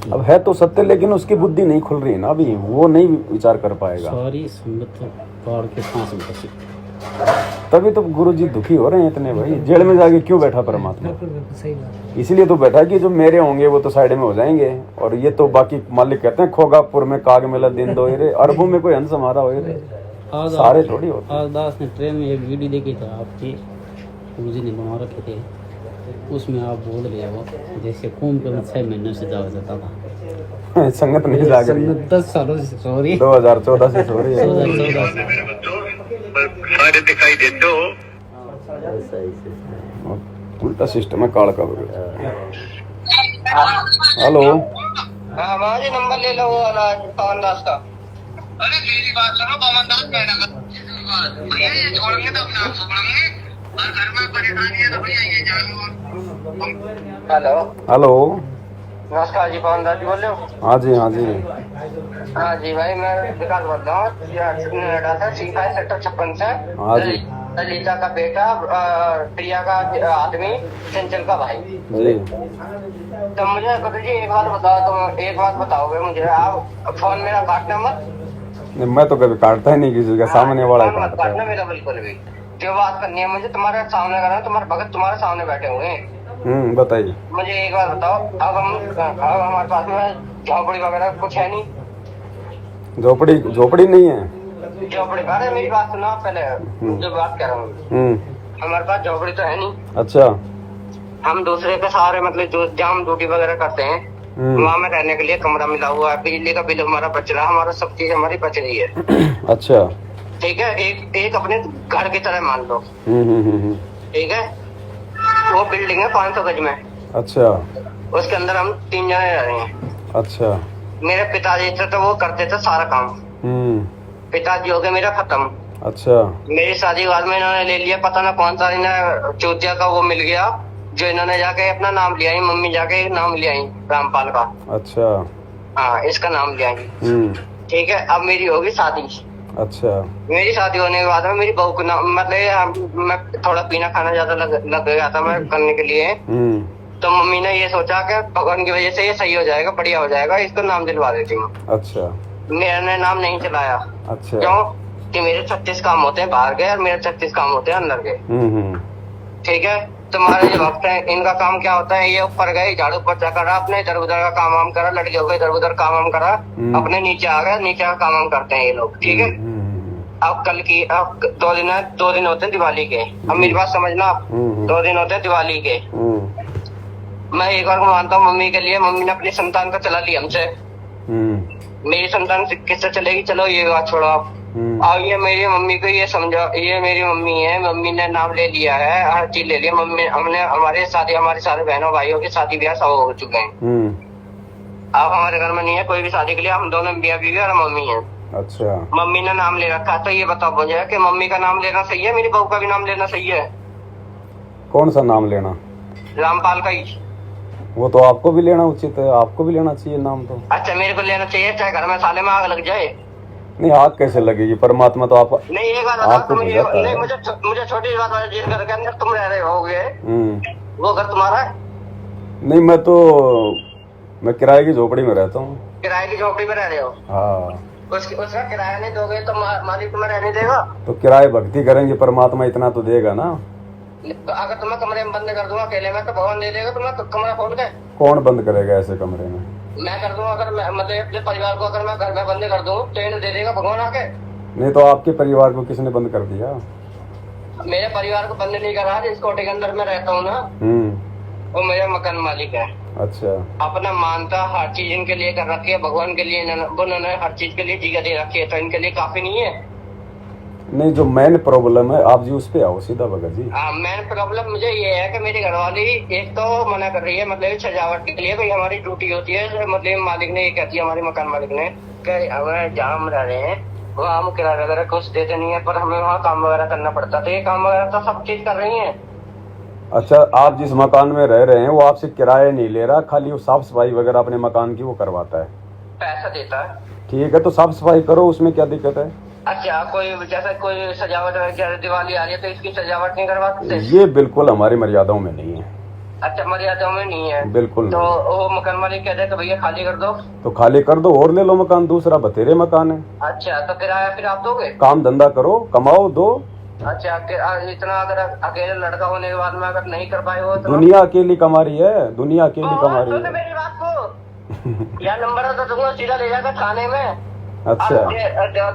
अब है तो सत्य, लेकिन उसकी बुद्धि नहीं खुल रही है ना अभी, वो नहीं विचार कर पाएगा। सारी संगत काट के सांस में बसी। तभी तो गुरुजी दुखी हो रहे हैं इतने भाई, जेल में जाके क्यों बैठा परमात्मा? सही बात। इसीलिए तो बैठा कि जो मेरे होंगे वो तो साइड में हो जाएंगे, और ये तो बाकी मालिक कहते हैं खोगापुर में काग मेला दिन दो रे, अरबों में कोई हंस हमारा हो रे, सारे थोड़ी होते। आज दास ने ट्रेन में एक वीडियो देखी था आपकी, गुरुजी ने बना रखे थे, उसमें आप बोल रहे हो जैसे कुंभ 6 महीने से जाया जाता था। संगत नहीं जाग रही, 10 सालों से सो रही है, 2014 से सो रही है। 2014 से सारे दिखाई देते हो। उल्टा सिस्टम है काल का। हेलो, हाँ महाराज नंबर ले लो वो पवन दास का। अरे मेरी बात सुनो, पवन दास भैया ये छोड़ेंगे तो अपने आप छोड़ेंगे, और घर में परेशानी है तो भैया ये जानो। हेलो हेलो, नमस्कार जी, पवन दास जी बोल रहे हो? हाँ जी, हाँ जी, हाँ जी भाई, मैं विकास बोल रहा हूँ, नोएडा से, C5 सेक्टर 56 से। हाँ जी, ललिता का बेटा, प्रिया का आदमी, चंचल का भाई जी। तो मुझे गुरु जी एक बात बताओ, तुम एक बात बताओगे मुझे, आप फोन मेरा काटना मत। नहीं, मैं तो कभी काटता ही नहीं किसी का, सामने वाला ही फोन मत काटता काटना है। मेरा बिल्कुल भी। जो बात करनी है मुझे तुम्हारे सामने करना है, तुम्हारे भगत तुम्हारे सामने बैठे हुए हैं। बताइए। मुझे एक बात बताओ, अब हमारे पास में झोपड़ी वगैरह कुछ है नहीं। झोपड़ी नहीं है। झोपड़ी, अरे मेरी बात सुनो पहले, जो बात कर रहा हूँ, हमारे पास झोपड़ी तो है नहीं। अच्छा। हम दूसरे के सहारे, मतलब जो जाम ड्यूटी वगैरह करते हैं, वहाँ में रहने के लिए कमरा मिला हुआ है, बिजली का बिल हमारा बच रहा है, हमारा सब चीज हमारी बच रही है। अच्छा। ठीक है, एक अपने घर की तरह मान लो। ठीक है, वो बिल्डिंग है 500 गज में। अच्छा। उसके अंदर हम 3 जने रह रहे हैं। अच्छा। मेरे पिताजी थे तो वो करते थे सारा काम। पिताजी हो गए मेरा खत्म। अच्छा। मेरी शादी के बाद में इन्होंने ले लिया, पता ना कौन सा इन्हें चौथिया का वो मिल गया, जो इन्होंने जाके अपना नाम लिया ही, मम्मी जाके नाम लिया ही रामपाल का। अच्छा। हाँ, इसका नाम लिया ही। ठीक है, अब मेरी होगी शादी। अच्छा। मेरी शादी होने के बाद में मेरी बहू को नाम, मतलब मैं थोड़ा पीना खाना ज्यादा लग गया था मैं करने के लिए। तो मम्मी ने ये सोचा कि भगवान की वजह से ये सही हो जाएगा, बढ़िया हो जाएगा, इसको नाम दिलवा देती हूँ। अच्छा। मैंने नाम नहीं चलाया। अच्छा। क्यों? कि मेरे 36 काम होते हैं बाहर के और मेरे 36 काम होते हैं अंदर के। ठीक है, तुम्हारे जो भक्त हैं इनका काम क्या होता है, ये ऊपर गए झाड़ू पोछा करा, अपने इधर उधर का काम वाम करा, लड़कियों को इधर उधर काम वाम करा, अपने नीचे आ गए, नीचे का काम वाम करते हैं ये लोग। ठीक है, अब कल की, अब 2 दिन होते हैं दिवाली के। अब मेरी बात समझना, आप 2 दिन होते हैं दिवाली के। मैं एक बार को मानता हूँ मम्मी के लिए, मम्मी ने अपनी संतान को चला ली हमसे। मेरी संतान किससे चलेगी? चलो ये बात छोड़ो आप। और ये मेरी मम्मी को ये समझो, ये मेरी मम्मी है, मम्मी ने नाम ले लिया है, हर चीज ले लिया मम्मी। हमने हमारे शादी, हमारे सारे बहनों भाइयों की शादी ब्याह सब हो चुके हैं। अब हमारे घर में नहीं है कोई भी शादी के लिए, हम दोनों मियां बीवी और मम्मी है। अच्छा। मम्मी ने नाम ले रखा है, तो ये बताओ मुझे कि मम्मी का नाम लेना सही है, मेरी बहू का भी नाम लेना सही है? कौन सा नाम लेना? रामपाल का ही। वो तो आपको भी लेना उचित है, आपको भी लेना चाहिए नाम तो। अच्छा, मेरे को लेना चाहिए, चाहे घर में साले में आग लग जाए। नहीं, आग कैसे लगेगी? परमात्मा तो आप नहीं, एक बात आपको मुझे, भेजा नहीं है। मुझे छोटी बात है, जिस घर के अंदर तुम रह रहे होगे वो घर तुम्हारा है? नहीं, मैं किराए की झोपड़ी में रहता हूँ। किराए की झोपड़ी में रह रहे हो? हाँ। उसका किराया नहीं दोगे तो मालिक तुम्हें रहने देगा? तो किराए भक्ति करेंगे, परमात्मा इतना तो देगा ना। अगर तुम्हें कमरे में बंद कर दूंगा अकेले में, तो भगवान दे देगा तुम्हें कमरा खोल के? कौन बंद करेगा ऐसे कमरे में? मैं कर दूंगा, अगर मैं मतलब अपने परिवार को अगर मैं घर में बंद कर दूं तो इन्हें दे देगा भगवान आके? नहीं तो आपके परिवार को किसने बंद कर दिया? मेरे परिवार को बंद नहीं करा, जिस कोटे के अंदर मैं रहता हूँ ना, वो मेरा मकान मालिक है। अच्छा। अपना मानता हर चीज इनके लिए कर रखी है, भगवान के लिए उन्होंने हर चीज के लिए जगह दे रखी है, तो इनके लिए काफी नहीं है? नहीं, जो मेन प्रॉब्लम है आप जी उस पे आओ सीधा भगत जी। मेन प्रॉब्लम मुझे ये है कि मेरी घरवाली एक तो मना कर रही है, मतलब सजावट के लिए भाई हमारी ड्यूटी होती है, मतलब मालिक ने ये कहती है, हमारे मकान मालिक ने, कि हमें जहाँ हम रह रहे हैं वहाँ हम किराया वगैरह कुछ देते नहीं है, पर हमें वहाँ काम वगैरह करना पड़ता है, तो ये काम वगैरह तो सब चीज कर रही है। अच्छा, आप जिस मकान में रह रहे हैं वो आपसे किराया नहीं ले रहा, खाली वो साफ सफाई वगैरह अपने मकान की वो करवाता है, पैसा देता है। ठीक है, तो साफ सफाई करो, उसमें क्या दिक्कत है? अच्छा, कोई जैसा कोई सजावट, दिवाली आ रही है तो इसकी सजावट नहीं करवा सकते? ये बिल्कुल हमारी मर्यादाओं में नहीं है। अच्छा मर्यादाओं में नहीं है। बिल्कुल तो नहीं। वो मकान मालिक कहते हैं कि भैया खाली कर दो, तो खाली कर दो और ले लो मकान दूसरा, बतेरे मकान है। अच्छा तो किराया फिर आप दोगे? काम धंधा करो, कमाओ, दो। अच्छा इतना अगर अकेले लड़का होने के बाद में अगर नहीं कर पाए हो तो दुनिया अकेली कमा रही है, दुनिया अकेली कमा रही सुन है। मेरी बात को यार नंबर तो दूंगा, सीधा ले जाकर थाने में। अच्छा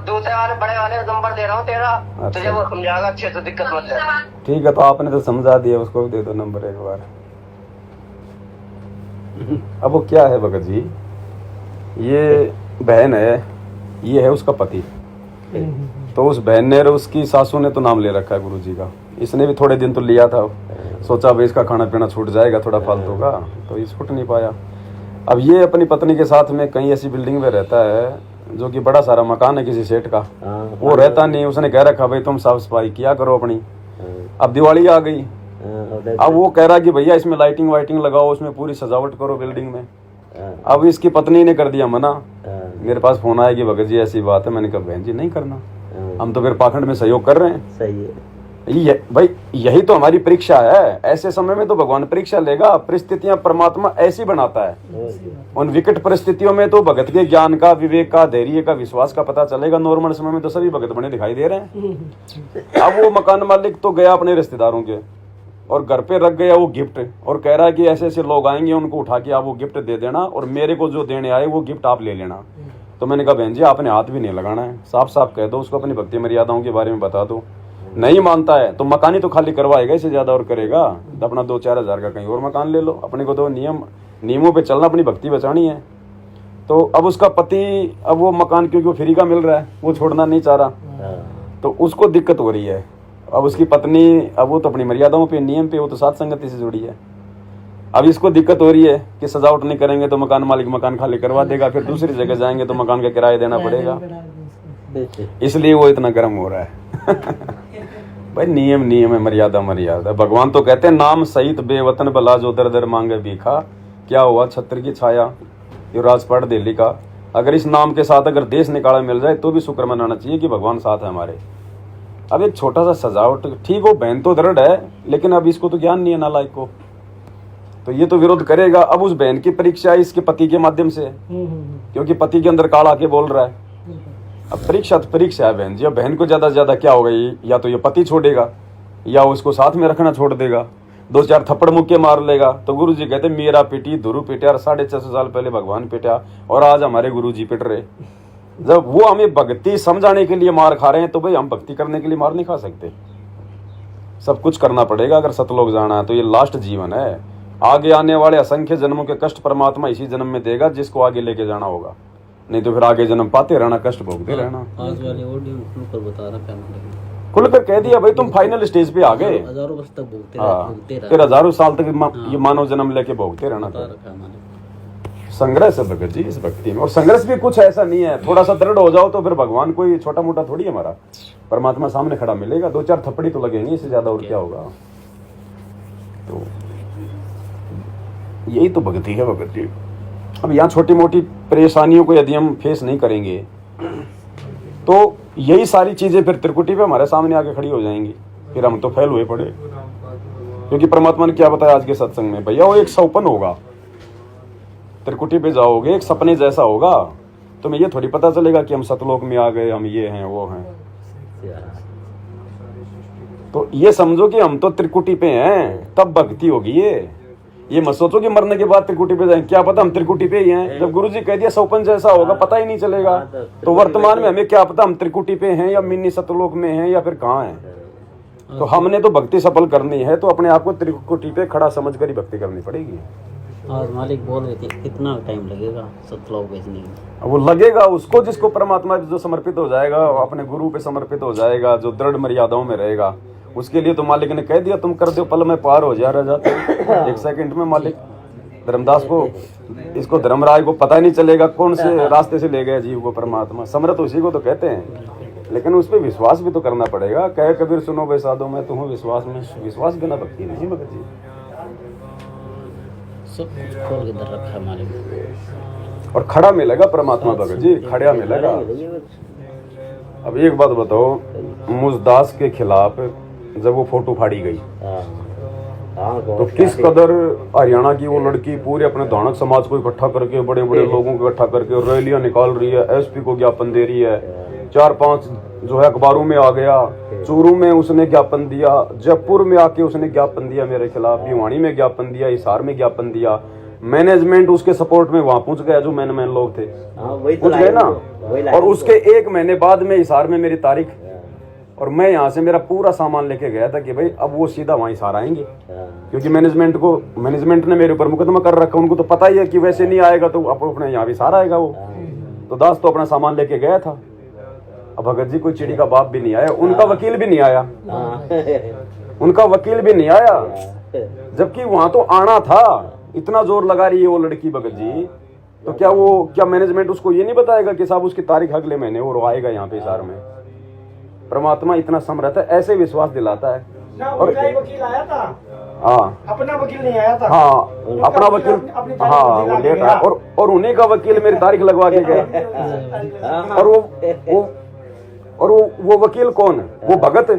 दूसरे वाले बड़े वाले नंबर दे रहा हूँ तेरा, तुझे वो समझाएगा अच्छे से, दिक्कत मत है। ठीक है, तो आपने तो समझा दिया, उसको भी दे दो नंबर एक बार। अब वो क्या है भगत जी, ये बहन है, ये है उसका पति। तो उस बहन ने और उसकी सासू ने तो नाम ले रखा है गुरुजी का। इसने भी थोड़े दिन तो लिया था, सोचा भाई इसका खाना पीना छूट जाएगा थोड़ा फालतू का, तो ये छूट नहीं पाया। अब ये अपनी पत्नी के साथ में कहीं ऐसी बिल्डिंग में रहता है जो कि बड़ा सारा मकान है किसी सेठ का, वो रहता नहीं। उसने कह रखा भाई तुम साफ सफाई किया करो अपनी। अब दिवाली आ गई, अब वो कह रहा कि भैया इसमें लाइटिंग वाइटिंग लगाओ, उसमें पूरी सजावट करो बिल्डिंग में। अब इसकी पत्नी ने कर दिया मना। मेरे पास फोन आया कि भगत जी ऐसी बात है। मैंने कहा बहन जी नहीं करना, हम तो फिर पाखंड में सहयोग कर रहे हैं। सही है भाई यही तो हमारी परीक्षा है। ऐसे समय में तो भगवान परीक्षा लेगा। परिस्थितियां परमात्मा ऐसी बनाता है। उन विकट परिस्थितियों में तो भगत के ज्ञान का, विवेक का, धैर्य का, विश्वास का पता चलेगा। नॉर्मल समय में तो सभी भगत बने दिखाई दे रहे हैं। अब वो मकान मालिक तो गया अपने रिश्तेदारों के और घर पे रख गया वो गिफ्ट, और कह रहा है कि ऐसे ऐसे लोग आएंगे, उनको उठा के आप वो गिफ्ट दे देना और मेरे को जो देने आए वो गिफ्ट आप ले लेना। तो मैंने कहा बहन जी आपने हाथ भी नहीं लगाना है, साफ साफ कह दो उसको, अपनी भक्ति मर्यादाओं के बारे में बता दो। नहीं मानता है तो मकान ही तो खाली करवाएगा, इससे ज्यादा और करेगा। अपना 2-4 हज़ार का कहीं और मकान ले लो। अपने को तो नियमों पे चलना, अपनी भक्ति बचानी है। तो अब उसका पति, अब वो मकान क्योंकि वो फ्री का मिल रहा है, वो छोड़ना नहीं चाह रहा, तो उसको दिक्कत हो रही है। अब उसकी पत्नी, अब वो तो अपनी मर्यादाओं पे, नियम पे, वो तो साथ संगति से जुड़ी है। अब इसको दिक्कत हो रही है कि सजावट नहीं करेंगे तो मकान मालिक मकान खाली करवा देगा, फिर दूसरी जगह जाएंगे तो मकान का किराया देना पड़ेगा, इसलिए वो इतना गर्म हो रहा है। भाई नियम है, मर्यादा मर्यादा। भगवान तो कहते हैं नाम सहित बेवतन भला जो दर दर मांगे भीखा। क्या हुआ छत्र की छाया, ये राजपाट दिल्ली का। अगर इस नाम के साथ अगर देश निकाला मिल जाए तो भी शुक्र मनाना चाहिए कि भगवान साथ है हमारे। अब एक छोटा सा सजावट, ठीक हो, बहन तो दृढ़ है, लेकिन अब इसको तो ज्ञान नहीं है नालायक को, तो ये तो विरोध करेगा। अब उस बहन की परीक्षा इसके पति के माध्यम से, क्योंकि पति के अंदर काल आके बोल रहा है। अब परीक्षा तो परीक्षा है बहन जी। अब बहन को ज्यादा से ज्यादा क्या होगा, या तो ये पति छोड़ेगा या उसको साथ में रखना छोड़ देगा, 2-4 थप्पड़ मुक्के मार लेगा। तो गुरु जी कहते मीरा पीटी, धुरु पिटा, और 650 साल पहले भगवान पिटा, और आज हमारे गुरु जी पिट रहे। जब वो हमें भक्ति समझाने के लिए मार खा रहे हैं, तो भाई हम भक्ति करने के लिए मार नहीं खा सकते। सब कुछ करना पड़ेगा अगर सतलोक जाना है तो। ये लास्ट जीवन है, आगे आने वाले असंख्य जन्मों के कष्ट परमात्मा इसी जन्म में देगा जिसको आगे लेके जाना होगा, नहीं तो फिर आगे जन्म पाते रहना, कष्ट भोगते रहना। आज वाले ऑडियो में खुलकर बता रहा क्या, खुलकर कह दिया भाई तुम फाइनल स्टेज पे आ गए। हजारों वर्ष तक भोगते रहे, फिर हजारों साल तक ये मानव जन्म लेके भोगते रहना। संघर्ष है भगत जी इस भक्ति में, और संघर्ष भी कुछ ऐसा नहीं है। थोड़ा सा दृढ़ हो जाओ तो फिर भगवान कोई छोटा मोटा थोड़ी है हमारा, परमात्मा सामने खड़ा मिलेगा। 2-4 थप्पड़ी तो लगेंगे, इससे ज्यादा और क्या होगा। तो यही तो भक्ति है भगत जी। अब यहाँ छोटी मोटी परेशानियों को यदि हम फेस नहीं करेंगे तो यही सारी चीजें फिर त्रिकुटी पे हमारे सामने आके खड़ी हो जाएंगी, फिर हम तो फेल हुए पड़े। क्योंकि परमात्मा ने क्या बताया आज के सत्संग में, भैया वो एक सौपन होगा, त्रिकुटी पे जाओगे एक सपने जैसा होगा, तुम्हें ये थोड़ी पता चलेगा कि हम सतलोक में आ गए, हम ये हैं वो हैं। तो ये समझो कि हम तो त्रिकुटी पे हैं, तब भक्ति होगी। ये मत सोचो कि मरने के बाद त्रिकुटी पे जाएंगे, क्या पता हम त्रिकुटी पे ही हैं। जब गुरुजी कह दिया सौपन जैसा होगा, पता ही नहीं चलेगा। तो वर्तमान में हमें क्या पता हम त्रिकुटी पे हैं या मिनी सतलोक में हैं या फिर कहाँ हैं। तो हमने तो भक्ति सफल करनी है, तो अपने आप को त्रिकुटी पे खड़ा समझ कर ही भक्ति करनी पड़ेगी। आज मालिक बोल रहे थे कितना टाइम लगेगा सतलोक भेजने में। वो लगेगा उसको जिसको परमात्मा जो समर्पित हो जाएगा, अपने गुरु पे समर्पित हो जाएगा, जो दृढ़ मर्यादाओं में रहेगा। उसके लिए तो मालिक ने कह दिया तुम कर दो, पल में पार हो जा रहा था 1 सेकंड में। मालिक धर्मदास को, इसको धर्मराज को पता ही नहीं चलेगा कौन से रास्ते से ले गया जीव को परमात्मा। समर्थ उसी को तो कहते हैं, लेकिन उस पर विश्वास भी तो करना पड़ेगा। कहे कबीर सुनो भाई साधो मैं तुम्हें विश्वास में, विश्वास बिना भक्ति नहीं भगत जी। सब खोल के दर रखा है मालिक, और खड़ा मिलेगा परमात्मा भगत जी, खड़ा मिलेगा। अब एक बात बताओ, मुझदास के खिलाफ जब वो फोटो फाड़ी गई, तो किस कदर हरियाणा की वो लड़की पूरे अपने धानक समाज को इकट्ठा करके, बड़े बड़े लोगों को इकट्ठा करके रैलियां निकाल रही है, एसपी को ज्ञापन दे रही है, 4-5 जो है अखबारों में आ गया, चूरू में उसने ज्ञापन दिया, जयपुर में आके उसने ज्ञापन दिया मेरे खिलाफ, भिवानी में ज्ञापन दिया, हिसार में ज्ञापन दिया। मैनेजमेंट उसके सपोर्ट में वहां पहुंच गया, जो मैन लोग थे पहुंच गए ना। और उसके 1 महीने बाद में हिसार में मेरी तारीख, और मैं यहाँ से मेरा पूरा सामान लेके गया था कि भाई अब वो सीधा वहीं हिसार आएंगे, क्योंकि मैनेजमेंट ने मेरे ऊपर मुकदमा कर रखा। उनको तो पता ही है कि वैसे नहीं आएगा तो अपने यहाँ भी हिसार आएगा वो। तो दास तो अपना सामान लेके गया था। अब भगत जी कोई चिड़ी का बाप भी नहीं आया, उनका वकील भी नहीं आया, उनका वकील भी नहीं आया, जबकि वहां तो आना था। इतना जोर लगा रही है वो लड़की भगत जी, तो क्या मैनेजमेंट उसको ये नहीं बताएगा कि साहब उसकी तारीख अगले महीने वो आएगा यहाँ पे हिसार में। परमात्मा इतना समर्थ है, ऐसे विश्वास दिलाता है। और वकील आया था, हाँ अपना वकील नहीं आया था, हाँ अपना वकील, हाँ वो लेट आया, और उन्हीं का वकील मेरी तारीख लगवा के गया। और वो वकील कौन है? वो भगत,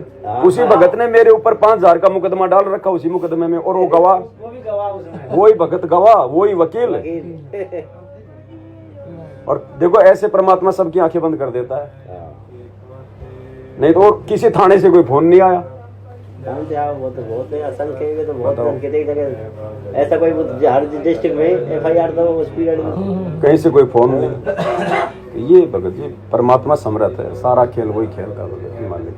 उसी भगत ने मेरे ऊपर 5,000 का मुकदमा डाल रखा उसी मुकदमे में। और वो गवाह, वही भगत गवाह, वही वकील। और देखो ऐसे परमात्मा सबकी आंखें बंद कर देता है। नहीं तो और किसी थाने से कोई फोन नहीं आया। वो तो बहुत है, असंख्य है, तो बहुत संख्य। ऐसा कोई हर डिस्ट्रिक्ट में FIR तो उस पीरियड में कहीं से कोई फोन नहीं। ये भगत जी परमात्मा समर्थ है, सारा खेल वही खेल का भगत जी मालिक।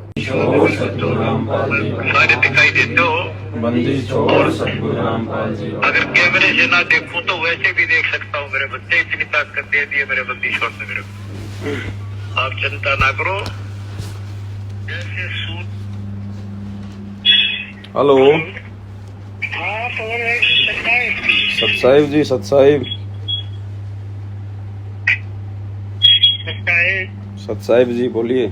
दिखाई देते हो बंदी छोड़ सतगुरु रामपाल जी। अगर कैमरे से ना देखूं तो वैसे भी देख सकता हूँ। मेरे बच्चे इतनी ताकत दे दी है मेरे बंदी छोड़ ने मेरे को। आप चिंता ना करो। जैसे सूट। हेलो हाँ कौन है? सतसाहिब जी, सतसाहिब सतसाहिब जी बोलिए।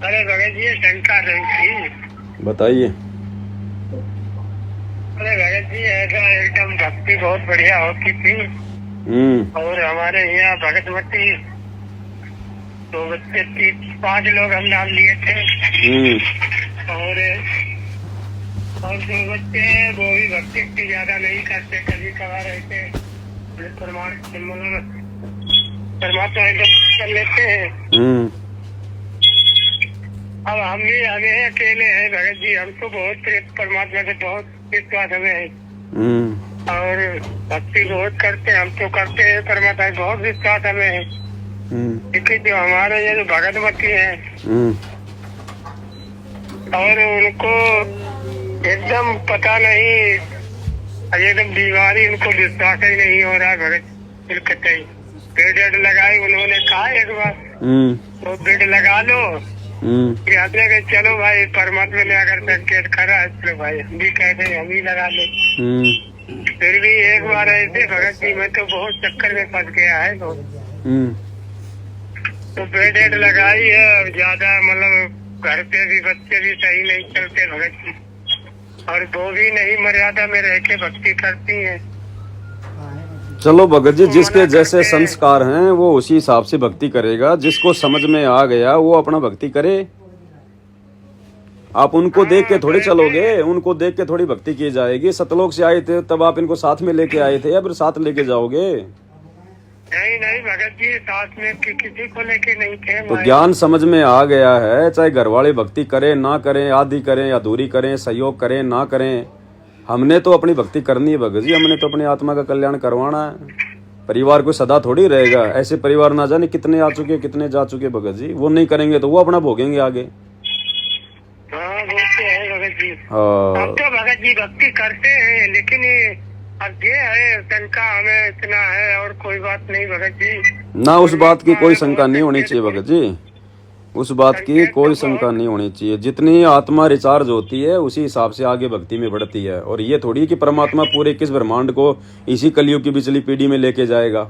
अरे भगत जी शंका नहीं थी, बताइए। अरे भगत जी ऐसा एकदम भक्ति बहुत बढ़िया होती थी। और हमारे यहाँ भगत मती तो बच्चे 5 लोग हम नाम लिए थे। और जो बच्चे हैं वो भी भक्ति की ज्यादा नहीं करते, कभी कभार रहते परमात्मा कर लेते हैं। अब हमें अकेले हैं भगत जी, हमको बहुत परमात्मा से बहुत विश्वास हमें है और भक्ति बहुत करते हैं, हम तो करते हैं, परमात्मा से बहुत विश्वास हमें है। क्योंकि जो हमारे ये जो भगतमती है और उनको एकदम पता नहीं, एकदम बीमारी, उनको विश्वास ही नहीं हो रहा है भगत। बिल्कुल बेड लगाई उन्होंने कहा एक बार तो बेड लगा लो। कहते हैं चलो भाई परमात्मा ने अगर संकेत करा चलो भाई हम भी कहते हैं हम ही लगा ले। फिर भी एक बार ऐसे भगत जी में तो बहुत चक्कर में फंस गया है तो बेड लगाई है। ज्यादा मतलब घर पे भी बच्चे भी सही नहीं चलते भगत जी, और वो भी नहीं मर्यादा में रह के भक्ति करती है। चलो भगत जी, जिसके जैसे संस्कार हैं वो उसी हिसाब से भक्ति करेगा। जिसको समझ में आ गया वो अपना भक्ति करे। आप उनको देख के थोड़ी चलोगे, उनको देख के थोड़ी भक्ति की जाएगी। सतलोक से आए थे तब आप इनको साथ में लेके आए थे या फिर साथ लेके जाओगे? नहीं भगत जी, साथ में किसी को लेके नहीं थे। तो ज्ञान समझ में आ गया है, चाहे घर वाले भक्ति करें ना करें, आधी करें अधूरी करें, सहयोग करें ना करें, हमने तो अपनी भक्ति करनी है भगत जी। हमने तो अपनी आत्मा का कल्याण करवाना है। परिवार को सदा थोड़ी रहेगा। ऐसे परिवार ना जाने कितने आ चुके कितने जा चुके भगत जी। वो नहीं करेंगे तो वो अपना भोगेंगे आगे। हाँ वो तो है भगत जी। हाँ हम तो भगत जी भक्ति करते हैं, लेकिन अब ये है शंका हमें इतना है और कोई बात नहीं भगत जी। ना उस बात की कोई शंका नहीं होनी चाहिए भगत जी, उस बात की कोई शंका नहीं होनी चाहिए। जितनी आत्मा रिचार्ज होती है उसी हिसाब से आगे भक्ति में बढ़ती है। और ये थोड़ी कि परमात्मा पूरे किस ब्रह्मांड को इसी कलयुग की पिछली पीढ़ी में लेके जाएगा।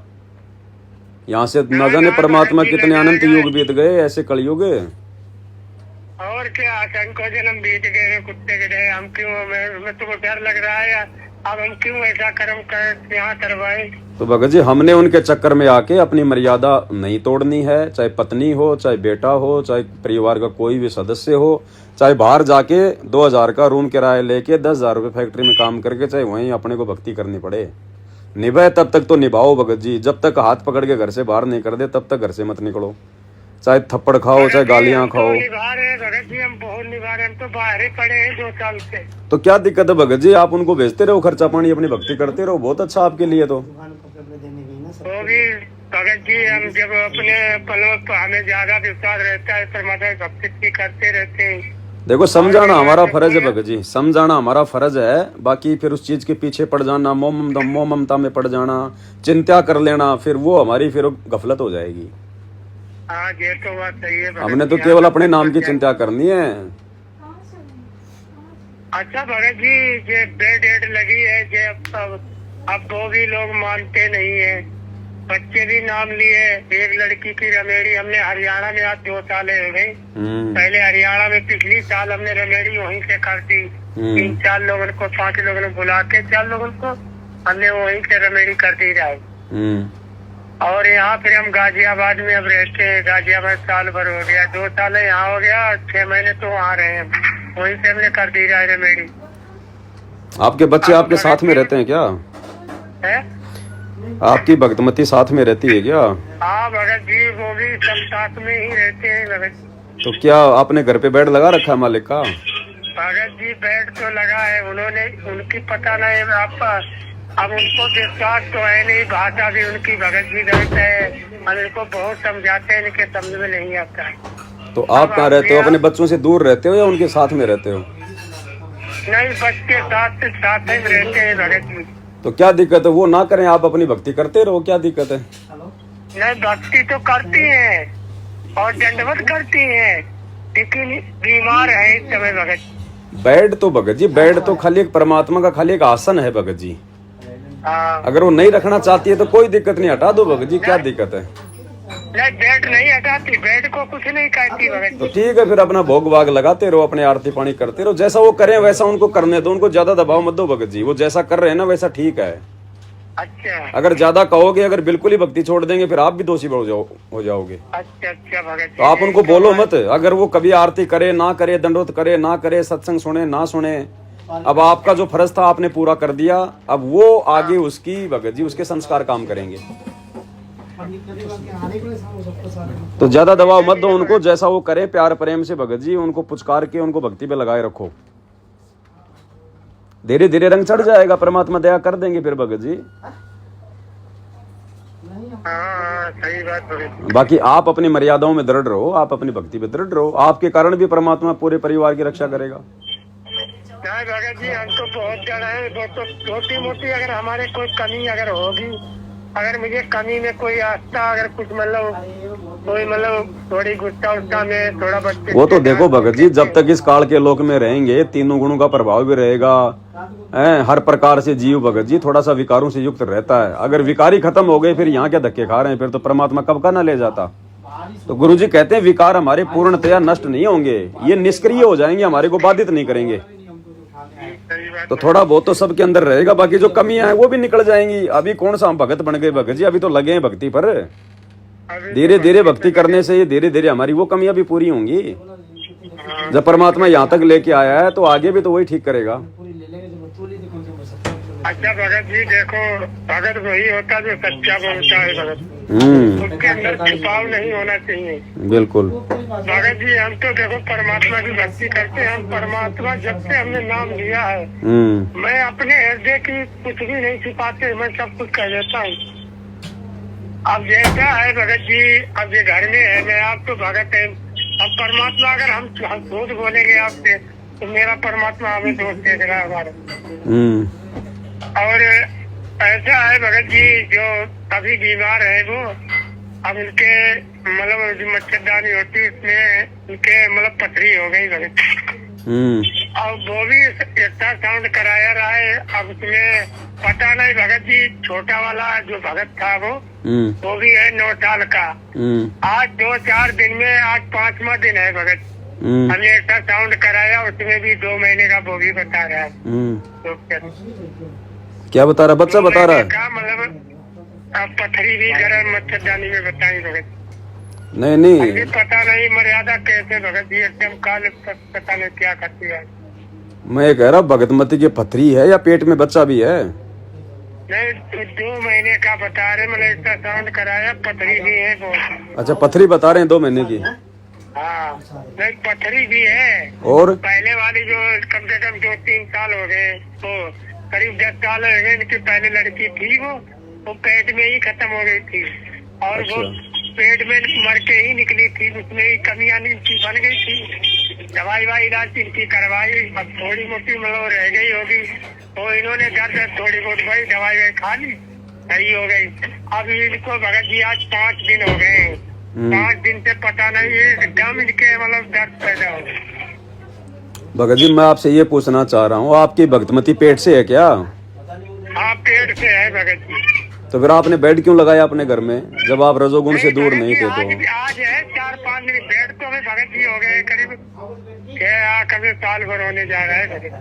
यहाँ से न जाने परमात्मा कितने अनंत युग बीत गए, ऐसे कलयुग। और क्या आतंक जन्म बीत गए, कुत्ते के हम क्यों, मैं तो डर लग रहा है अब हम क्यों ऐसा कर्म कर यहाँ करवाए? तो भगत जी हमने उनके चक्कर में आके अपनी मर्यादा नहीं तोड़नी है, चाहे पत्नी हो, चाहे बेटा हो, चाहे परिवार का कोई भी सदस्य हो, चाहे बाहर जाके 2000 का रूम किराया लेके 10,000 रुपये फैक्ट्री में काम करके चाहे वहीं अपने को भक्ति करनी पड़े, निभाए तब तक तो निभाओ भगत जी। जब तक हाथ पकड़ के घर से बाहर नहीं कर दे तब तक घर से मत निकलो, चाहे थप्पड़ खाओ चाहे गालियां खाओ। निभा रहे हैं भगत जी, हम बहुत निभा रहे हैं, हम तो बाहर ही पड़े हैं 2 साल से। तो क्या दिक्कत है भगत जी, आप उनको भेजते रहो खर्चा पानी, अपनी भक्ति करते रहो, बहुत अच्छा आपके लिए। तो वो भी भगत जी हम जब अपने पलों पर हमें ज्यादा विश्वास रहता है परमात्मा की भक्ति की करते रहते हैं। देखो समझाना हमारा फर्ज है भगत जी, समझाना हमारा फर्ज है, बाकी फिर उस चीज के पीछे पड़ जाना, मोह ममता में पड़ जाना, चिंता कर लेना, फिर वो हमारी फिर गफलत हो जाएगी। हाँ ये तो बात सही है। हमने तो केवल अपने नाम की चिंता करनी है। अच्छा भगत जी ये बेड एड लगी है जे अब वो भी लोग मानते नहीं है, बच्चे भी नाम लिए। एक लड़की की रमेड़ी हमने हरियाणा में आज 2 साल हो गए, पहले हरियाणा में पिछली साल हमने रमेड़ी वहीं से कर दी। 3-4 लोगों को 5 लोगों ने बुला के 4 लोगों को हमने वहीं से रमेड़ी कर दी जाए। और यहाँ फिर हम गाजियाबाद में अब रहते हैं, गाजियाबाद साल भर हो गया, 2 साल यहाँ हो गया, 6 महीने तो वहाँ रहे हैं, वहीं से हमने कर दी जाए रेमेडी। आपके बच्चे आपके साथ में रहते हैं क्या? है आपकी भक्तमती साथ में रहती है क्या? हाँ भगत जी वो भी सब साथ में ही रहते हैं भगत। तो क्या आपने घर पे बेड लगा रखा है मालिक का? भगत जी बेड तो लगा है, उन्होंने उनकी पता नहीं आपका, अब उनको विश्वास तो है नहीं, भाषा भी उनकी भगत जी गलत है, हम इनको बहुत समझाते हैं, इनके समझ में नहीं आता है। तो आप कहाँ रहते हो? अपने बच्चों से दूर रहते हो या उनके साथ में रहते हो? नहीं बच्चे साथ ही रहते हैं भगत जी। तो क्या दिक्कत है, वो ना करें, आप अपनी भक्ति करते रहो, क्या दिक्कत है? नहीं भक्ति तो करती हैं और दंडवत करती हैं, लेकिन बीमार है इस समय भगत। बेड तो भगत जी, बेड तो खाली एक परमात्मा का खाली एक आसन है भगत जी। हाँ अगर वो नहीं रखना चाहती है तो कोई दिक्कत नहीं, हटा दो भगत जी, क्या दिक्कत है? नहीं बेड नहीं हटाती, बेड को कुछ नहीं कहती भगत तो जी। ठीक है फिर अपना भोग वाग लगाते रहो, अपने आरती पानी करते रहो, जैसा वो करें वैसा उनको करने दो, उनको ज्यादा दबाव मत दो भगत जी, वो जैसा कर रहे हैं ना वैसा ठीक है। अच्छा अगर ज्यादा कहोगे, अगर बिल्कुल ही भक्ति छोड़ देंगे फिर आप भी दोषी हो जाओगे। अच्छा भगत जी। तो आप उनको बोलो मत, अगर वो कभी आरती करे ना करे, दंडोत करे ना करे, सत्संग सुने ना सुने, अब आपका जो फर्ज था आपने पूरा कर दिया, अब वो आगे उसकी भगत जी उसके संस्कार काम करेंगे। तो ज्यादा दबाव मत दो उनको, जैसा वो करे प्यार प्रेम से भगत जी उनको पुचकार के उनको भक्ति पे लगाए रखो, धीरे धीरे रंग चढ़ जाएगा, परमात्मा दया कर देंगे फिर भगत जी। हाँ सही बात भगत। बाकी आप अपनी मर्यादाओं में दृढ़ रहो, आप अपनी भक्ति पे दृढ़ रहो, आपके कारण भी परमात्मा पूरे परिवार की रक्षा करेगा। नहीं भगत जी हम तो बहुत जगह है, वो तो छोटी मोटी अगर हमारे कोई कमी अगर होगी, अगर मुझे कमी में कोई आस्था अगर कुछ मतलब कोई मतलब थोड़ी गुस्सा उस्सा में थोड़ा बच्चे वो तो देखो भगत जी, जब तक इस काल के लोक में रहेंगे तीनों गुणों का प्रभाव भी रहेगा, हर प्रकार से जीव भगत जी थोड़ा सा विकारों से युक्त रहता है। अगर विकारी खत्म हो गए फिर यहाँ क्या धक्के खा रहे हैं, फिर तो परमात्मा कब का ना ले जाता। तो गुरु जी कहते हैं विकार हमारे पूर्णतया नष्ट नहीं होंगे, ये निष्क्रिय हो जाएंगे, हमारे को बाधित नहीं करेंगे। तो थोड़ा बहुत तो सबके अंदर रहेगा, बाकी जो कमियां हैं वो भी निकल जाएंगी। अभी कौन सा हम भगत बन गए भगत जी, अभी तो लगे हैं भक्ति पर, धीरे धीरे भक्ति करने से धीरे धीरे हमारी वो कमियां भी पूरी होंगी। जब परमात्मा यहाँ तक लेके आया है तो आगे भी तो वही ठीक करेगा। अच्छा भगत जी देखो, भगत वही होता जो सच्चा बोलता है भगत, उसके अंदर छुपाव नहीं होना चाहिए। बिल्कुल भगत जी हम तो देखो परमात्मा की भक्ति करते हैं, हम परमात्मा जब से हमने नाम लिया है, मैं अपने हृदय की कुछ भी नहीं छिपाते, मैं सब कुछ कह देता हूँ। अब जैसा है भगत जी, अब ये घर में है, मैं आपको भगत है, अब परमात्मा अगर हम झूठ बोलेंगे आपसे तो मेरा परमात्मा हमें दोष देख रहा है हमारा। और ऐसा है भगत जी जो अभी बीमार है वो, अब उनके मतलब जो मच्छरदानी होती है इसमें उनके मतलब पथरी हो गई भगत। अब वो भी इतना साउंड कराया रहा है, अब उसमें पता नहीं भगत जी, छोटा वाला जो भगत था वो भी है 9 साल का, आज 2-4 दिन में आज 5वां दिन है भगत। हमने ऐसा साउंड कराया, उसमें भी 2 महीने का वो भी बता रहा है। तो क्या बता रहा बच्चा बता रहा है? क्या मतलब आप पथरी भी गरम मच्छरदानी में बताई भगत नहीं नहीं, जी। पता नहीं मर्यादा कैसे भगत जी एकदम काले पता नहीं क्या करती है। मैं कह रहा भगतमती की पथरी है या पेट में बच्चा भी है? नहीं तो 2 महीने का बता रहे, मतलब इसका साउंड कराया, पथरी भी है बहुत। अच्छा पथरी बता रहे हैं 2 महीने की। हाँ नहीं पथरी भी है। और पहले वाली जो कम से कम 2-3 साल हो गए, तो करीब 10 साल हो गए इनकी पहले लड़की थी, वो पेट में ही खत्म हो गई थी और वो पेट में मर के ही निकली थी, उसमें ही कमियां इनकी बन गई थी। दवाई वाई इलाज इनकी करवाई, अब थोड़ी मोटी मतलब रह गई होगी, तो इन्होंने घर से थोड़ी बहुत भाई दवाई वाई खा ली, सही हो गई। अब इनको भगत जी आज 5 दिन हो गए, 5 दिन से पता नहीं है एकदम इनके मतलब दर्द पैदा हो गई। भगत जी मैं आपसे ये पूछना चाह रहा हूँ, आपकी भगतमती पेट से है क्या? हाँ पेट से है भगत जी। तो फिर आपने बेड क्यों लगाया अपने घर में जब आप रजोगुण से दूर नहीं थे? आज है 4-5 दिन बेड तो हमें भगत जी हो गए करीब, कभी साल भर होने जा रहा है भगत।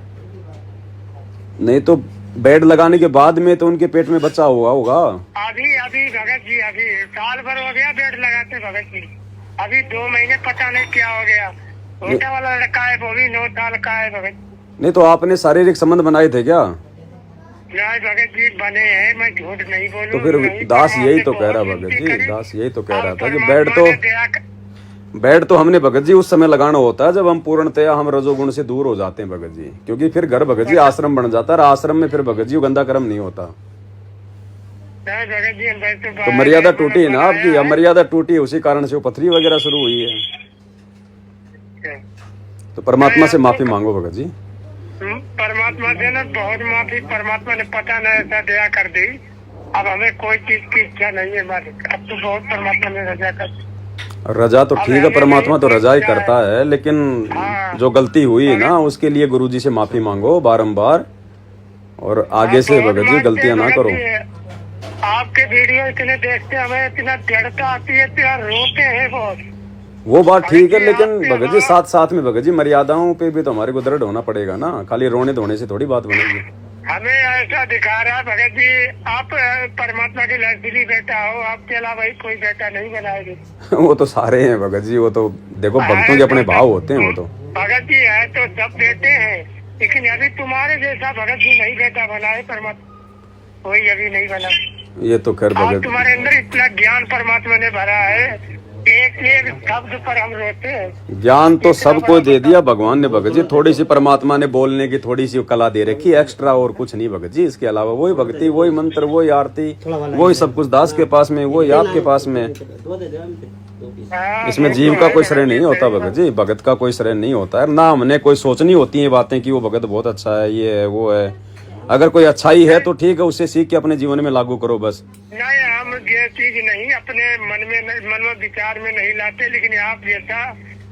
नहीं तो बेड लगाने के बाद में तो उनके पेट में बच्चा हुआ होगा। अभी भगत जी अभी साल भर हो गया बेड लगाते भगत जी, अभी 2 महीने पता नहीं क्या हो गया। छोटा वाला लड़का है वो भी 9 साल का है भगत। नहीं तो आपने शारीरिक संबंध बनाए थे क्या? नहीं भगत जी बने हैं, मैं झूठ नहीं बोलूं। तो फिर दास यही तो कह रहा भगत जी, दास यही तो कह रहा था कि बेड तो हमने भगत जी उस समय लगाना होता है जब हम पूर्णतया हम रजोगुण से दूर हो जाते हैं भगत जी, क्योंकि फिर घर भगत जी आश्रम बन जाता है, आश्रम में फिर भगत जी गंदा कर्म नहीं होता। तो मर्यादा टूटी है ना आपकी, अब मर्यादा टूटी है उसी कारण से वो पथरी वगैरह शुरू हुई है। तो परमात्मा से माफी मांगो भगत जी। परमात्मा से ना बहुत माफी, परमात्मा ने पता नहीं ऐसा दया कर दी, अब हमें कोई चीज की इच्छा नहीं है मालिक, अब तो बहुत परमात्मा ने रजा कर दी। रजा तो ठीक है, परमात्मा तो रजा ही करता है, लेकिन जो गलती हुई है ना उसके लिए गुरुजी से माफी मांगो बारंबार, और आगे से भगत जी गलतियां ना करो। आपके वीडियो इतने देखते हमें इतना दृढ़ता आती है, इतना रोते हैं बहुत। वो बात ठीक है, लेकिन भगत जी साथ साथ में भगत जी मर्यादाओं पे भी तो हमारे को दृढ़ होना पड़ेगा ना, खाली रोने धोने से थोड़ी बात बनेगी। हमें ऐसा दिखा रहा है भगत जी, आप परमात्मा के लाडली बेटा हो, आपके अलावा ही कोई बेटा नहीं बनाएगी। वो तो सारे हैं भगत जी, वो तो देखो भक्तों के अपने भाव होते हैं। वो तो भगत जी है तो सब बेटे हैं, लेकिन अभी तुम्हारे जैसा भगत जी नहीं बेटा बनाए परमात्मा, कोई अभी नहीं बना। ये तो खैर भगत, तुम्हारे अंदर इतना ज्ञान परमात्मा ने भरा है, एक एक शब्द पर हम रोते हैं। ज्ञान तो सबको दे दिया भगवान ने भगत जी, थोड़ी सी परमात्मा ने बोलने की थोड़ी सी कला दे रखी एक्स्ट्रा, और कुछ नहीं भगत जी। इसके अलावा वही भक्ति, वही मंत्र, वही आरती, वही सब कुछ दास के पास में, वही आपके पास में। इसमें जीव का कोई श्रेय नहीं होता भगत जी, भगत का कोई श्रेय नहीं होता है ना। हमने कोई सोचनी होती है बातें कि वो भगत बहुत अच्छा है, ये है वो है। अगर कोई अच्छाई है तो ठीक है, उससे सीख के अपने जीवन में लागू करो बस। नहीं हम ये चीज नहीं अपने मन में विचार में नहीं लाते, लेकिन आप जैसा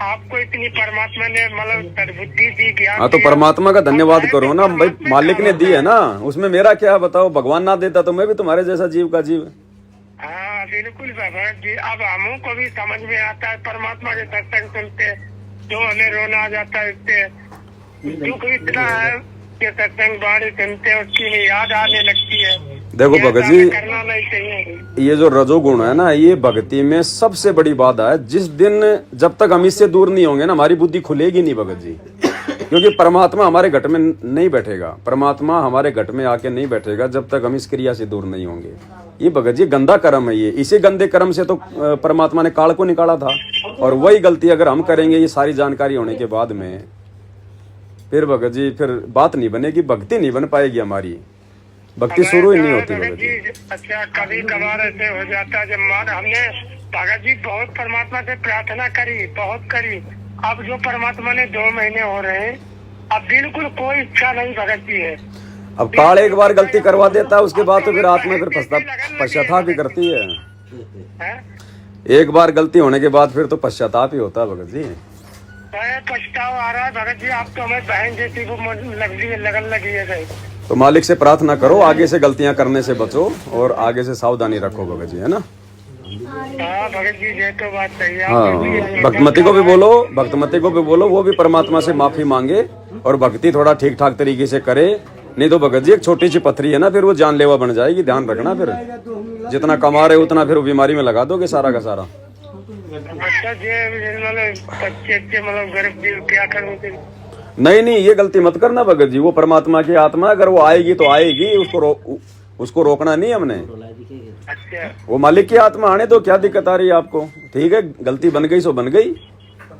आपको इतनी परमात्मा ने मतलब सद्बुद्धि दी, ज्ञान। हाँ तो परमात्मा का धन्यवाद करो ना भाई, मालिक ने दी है ना, उसमें मेरा क्या बताओ। भगवान ना देता तो मैं भी तुम्हारे जैसा जीव का जीव। हाँ बिल्कुल भगत जी, अब हमों को भी समझ में आता है, परमात्मा के सत्संग सुनते जो हमें रोना आ जाता है, इससे दुख इतना है कि सत्संग बाणी सुनते उसकी याद आने लगती है। देखो भगत जी, करना नहीं चाहिए। ये जो रजोगुण है ना, ये भक्ति में सबसे बड़ी बाधा है। जिस दिन जब तक हम इससे दूर नहीं होंगे ना, हमारी बुद्धि खुलेगी नहीं भगत जी, क्योंकि परमात्मा हमारे घट में नहीं बैठेगा, परमात्मा हमारे घट में आके नहीं बैठेगा जब तक हम इस क्रिया से दूर नहीं होंगे। ये भगत जी गंदा कर्म है, ये इसी गंदे कर्म से तो परमात्मा ने काल को निकाला था, और वही गलती अगर हम करेंगे ये सारी जानकारी होने के बाद में, फिर भगत जी फिर बात नहीं बनेगी, भक्ति नहीं बन पाएगी हमारी, भक्ति शुरू ही नहीं होती भगत जी। अच्छा कभी कभार ऐसे हो जाता है, जब मान हमने भगत जी बहुत परमात्मा से प्रार्थना करी, बहुत करी, अब जो परमात्मा ने 2 महीने हो रहे हैं, अब बिल्कुल कोई इच्छा नहीं भगत जी है। अब काल एक बार गलती करवा देता है, उसके बाद तो फिर आत्मा फिर पश्चाताप भी करती है। एक बार गलती होने के बाद फिर तो पश्चाताप ही होता है भगत जी। पछतावा आ रहा है भगत जी, आप तो हमें बहन जैसी वो लगन लगी है। तो मालिक से प्रार्थना करो, आगे से गलतियां करने से बचो और आगे से सावधानी रखो भगत जी, है ना। हाँ भगत जी ये तो बात सही है। हाँ भक्तमती को भी बोलो, भक्तमती को भी बोलो वो भी परमात्मा से माफी मांगे और भक्ति थोड़ा ठीक ठाक तरीके से करे, नहीं तो भगत जी एक छोटी सी पथरी है ना, फिर वो जानलेवा बन जाएगी, ध्यान रखना। फिर जितना कमा रहे उतना फिर वो बीमारी में लगा दोगे सारा का सारा। अच्छा जी मतलब बच्चे मतलब गर्भ जी क्या करूँ फिर? नहीं ये गलती मत करना भगत जी। वो परमात्मा की आत्मा, अगर वो आएगी तो आएगी, उसको रोकना नहीं हमने। अच्छा वो मालिक की आत्मा आने तो क्या दिक्कत आ रही है आपको? ठीक है, गलती बन गई सो बन गई।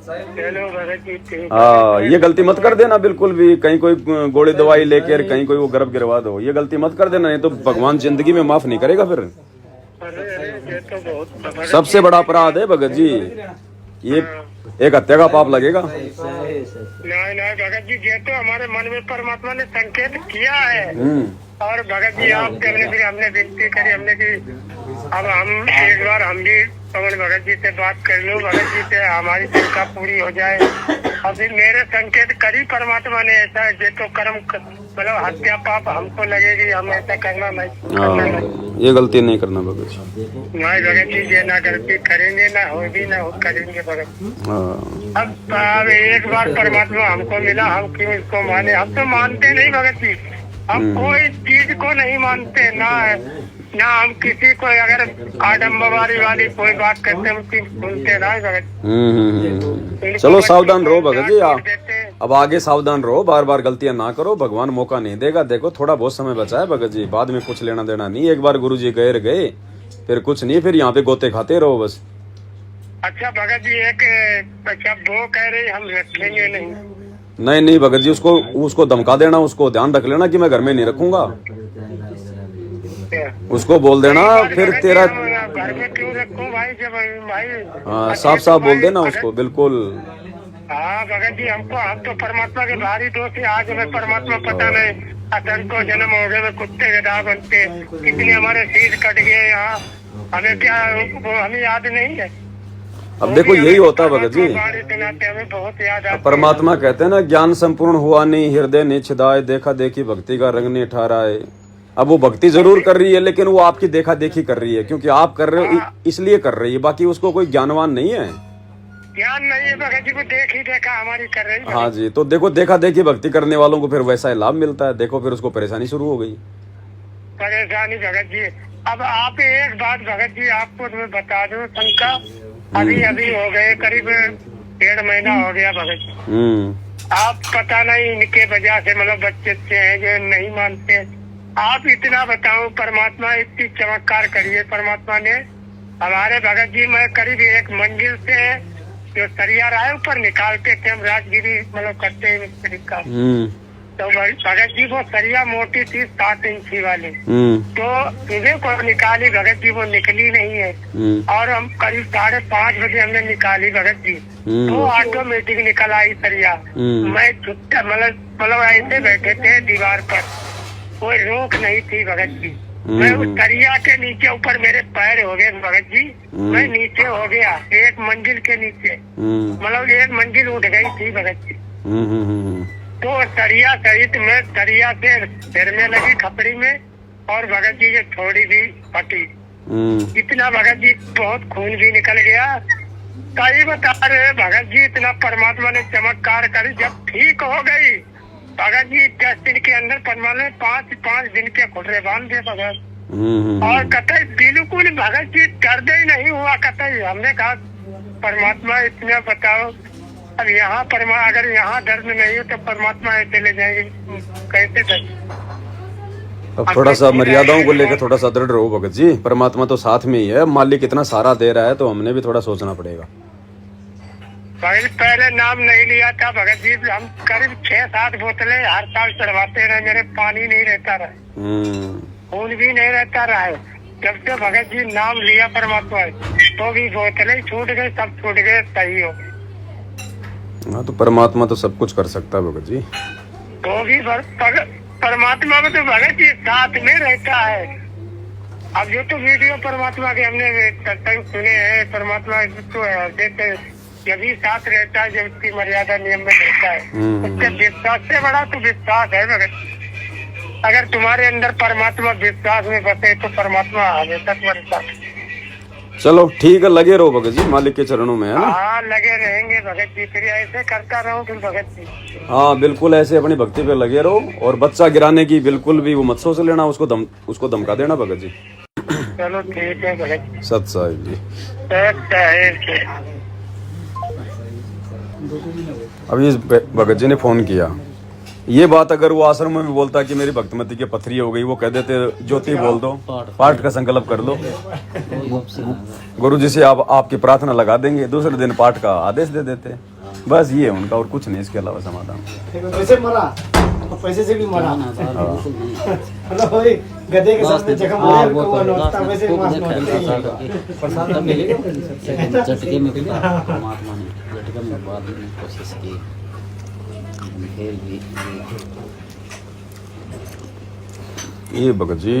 चलो भगत जी ठीक। हाँ, ये गलती मत कर देना बिल्कुल भी। कहीं कोई गोली दवाई लेकर कहीं कोई वो गर्भ गिरवा दो, ये गलती मत कर देना, नहीं तो भगवान जिंदगी में माफ नहीं करेगा फिर। अरे ये तो बहुत सबसे बड़ा अपराध है भगत जी ये, एक हत्या का पाप लगेगा। नहीं भगत जी, ये तो हमारे मन में परमात्मा ने संकेत किया है। और भगत जी आप हमने विनती करी, हमने की अब हम एक बार हम भी पवन भगत जी से बात कर लो, भगत जी से हमारी शंका पूरी हो जाए। और फिर मेरे संकेत करी परमात्मा ने, ऐसा ये तो कर्म मतलब हत्या पाप हमको लगेगी, हम ऐसा करना नहीं, ये गलती नहीं करना भगत जी। नहीं भगत जी, ये ना गलती करेंगे, ना होगी ना करेंगे भगत जी। अब एक बार परमात्मा हमको मिला, हम क्यों इसको माने? हम तो मानते नहीं भगत जी, हम कोई चीज को नहीं मानते, ना हम किसी को अगर आडम्बरी वाली कोई बात करते हैं उसकी सुनते ना भगत। चलो सावधान रहो भगत जी, अब आगे सावधान रहो, बार बार गलतियां ना करो, भगवान मौका नहीं देगा। देखो थोड़ा बहुत समय बचा है भगत जी, बाद में कुछ लेना देना नहीं। एक बार गुरु जी गए फिर कुछ नहीं, फिर यहाँ पे गोते खाते रहो बस। अच्छा भगत जी, एक अच्छा वो कह रही हम रखेंगे नहीं भगत जी, उसको धमका देना, उसको ध्यान रख लेना कि मैं घर में नहीं रखूंगा, उसको बोल देना फिर तेरा घर में क्यों रखूं भाई, जब भाई हाँ साफ बोल देना उसको बिल्कुल। हाँ भगत जी, हम तो परमात्मा के भारी दोस्त है। आज हमें परमात्मा पता नहीं, असन को जन्म हो गए कुत्ते गधा बनते, कितने हमारे शीश कट गए यहाँ, हमें क्या वो हमें याद नहीं है। अब देखो यही होता भगत जी, हमें बहुत याद आता। परमात्मा कहते हैं ना, ज्ञान संपूर्ण हुआ नहीं, हृदय नहीं छिदाए, देखा देखी भक्ति का रंग नहीं ठहराए। अब वो भक्ति जरूर कर रही है, लेकिन वो आपकी देखा देखी कर रही है, क्योंकि आप कर रहे हो इसलिए कर रही है, बाकी उसको कोई ज्ञानवान नहीं है, ज्ञान नहीं है भगत जी को, देख ही देखा हमारी कर रही है। हाँ जी, तो देखो देखा देखी भक्ति करने वालों को फिर वैसा ही लाभ मिलता है। देखो फिर उसको परेशानी शुरू हो गई। परेशानी भगत जी, अब आप एक बात भगत जी आपको मैं बता दूं, शंका अभी हो गए करीब 1.5 महीना हो गया भगत जी। आप पता नहीं इनके वजह से मतलब बच्चे हैं जो नहीं मानते। आप इतना बताओ, परमात्मा इतनी चमत्कार करिए परमात्मा ने हमारे भगत जी। मैं करीब 1 मंजिल से जो सरिया रहा है ऊपर निकालते थे हम, राजगिरी मतलब करते हैं तो भगत जी वो सरिया मोटी थी 7 इंची वाली, तो सुबह को निकाली भगत जी, वो निकली नहीं है। और हम करीब 5:30 बजे हमने निकाली भगत जी, तो ऑटोमेटिक निकल आई सरिया। मैं छुट्टा मतलब ऐसे बैठे थे दीवार पर, कोई रोक नहीं थी भगत जी। मैं उस सरिया के नीचे ऊपर मेरे पैर हो गए भगत जी, मैं नीचे हो गया 1 मंजिल के नीचे, मतलब 1 मंजिल उठ गई थी भगत जी। तो सरिया सहित मैं सरिया से सिर में लगी खपड़ी में, और भगत जी की थोड़ी भी फटी। इतना भगत जी बहुत खून भी निकल गया। सही बता रहे भगत जी, इतना परमात्मा ने चमत्कार करी। जब ठीक हो गई भगत जी 10 दिन के अंदर परमात्मा ने 5 दिन के खुटरे बांध दिए भगत। और कतई बिल्कुल भगत जी दर्द ही नहीं हुआ कतई। हमने कहा परमात्मा इतना बताओ, अब यहाँ अगर यहाँ दर्द नहीं हो तो परमात्मा ऐसे ले जाएंगे कैसे दर्द? अब थोड़ा सा मर्यादाओं को लेकर थोड़ा सा दृढ़ रहो भगत जी, परमात्मा तो साथ में ही है, मालिक इतना सारा दे रहा है तो हमने भी थोड़ा सोचना पड़ेगा। पहले नाम नहीं लिया था भगत जी, हम करीब 6-7 बोतलें हर साल चढ़वाते रहे, मेरे पानी नहीं रहता रहा, खून भी नहीं रहता रहा। जब से भगत जी नाम लिया परमात्मा, तो भी बोतलें छूट गए, सब छूट गए, सही हो। हाँ तो परमात्मा तो सब कुछ कर सकता है भगत जी, तो भी परमात्मा में तो भगत जी साथ में रहता है। अब जो तो वीडियो परमात्मा के हमने सत्संग सुने हैं, परमात्मा तो देते यदि साथ रहता है, जब उसकी मर्यादा नियम में रहता है, उसके विश्वास से बड़ा तो विश्वास है भगत। अगर तुम्हारे अंदर परमात्मा विश्वास में बसे तो परमात्मा हमेशा तुम्हारे साथ। चलो ठीक है, लगे रहो भगत जी मालिक के चरणों में, है ना। हाँ लगे रहेंगे भगत जी, फिर ऐसे करता रहो तुम भगत जी। हाँ बिल्कुल, ऐसे अपनी भक्ति पे लगे रहो, और बच्चा गिराने की बिल्कुल भी वो मत सोच लेना, उसको धमका देना भगत जी। चलो ठीक है भगत जी। सत साहिब जी। अभी इस भगत जी ने फोन किया, ये बात अगर वो आश्रम में भी बोलता कि मेरी भक्तमती की पथरी हो गई, वो कह देते ज्योति बोल दो, पाठ का संकल्प कर लो, गुरु जी से आप आपकी प्रार्थना लगा देंगे, दूसरे दिन पाठ का आदेश दे देते। बस ये उनका और कुछ नहीं इसके अलावा समाधान। पैसे मरा तो पैसे से भी मरा, मतलब वही गधे के साथ में जख्म हुआ है, वो नोचता वैसे मार झटके में परमात्मा ने झटके में बाद में कोशिश की, फिर भी ये भगत जी,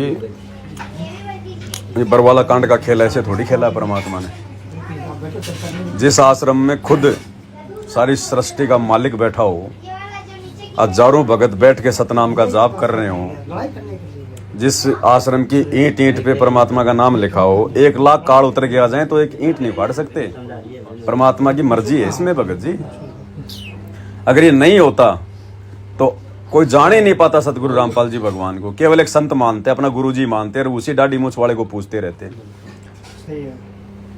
ये बरवाला कांड का खेल ऐसे थोड़ी खेला परमात्मा ने। जिस आश्रम में खुद सारी सृष्टि का मालिक बैठा हो, हजारों भगत बैठ के सतनाम का जाप कर रहे हो, जिस आश्रम की ईंट ईंट पे परमात्मा का नाम लिखा हो, 1 लाख काल उतर के आ जाए तो एक ईंट नहीं फाड़ सकते। परमात्मा की मर्जी है इसमें भगत जी। अगर ये नहीं होता तो कोई जान ही नहीं पाता सतगुरु रामपाल जी भगवान को। केवल एक संत मानते, अपना गुरु जी मानते, और उसी दाढ़ी मूछ वाले को पूछते रहते।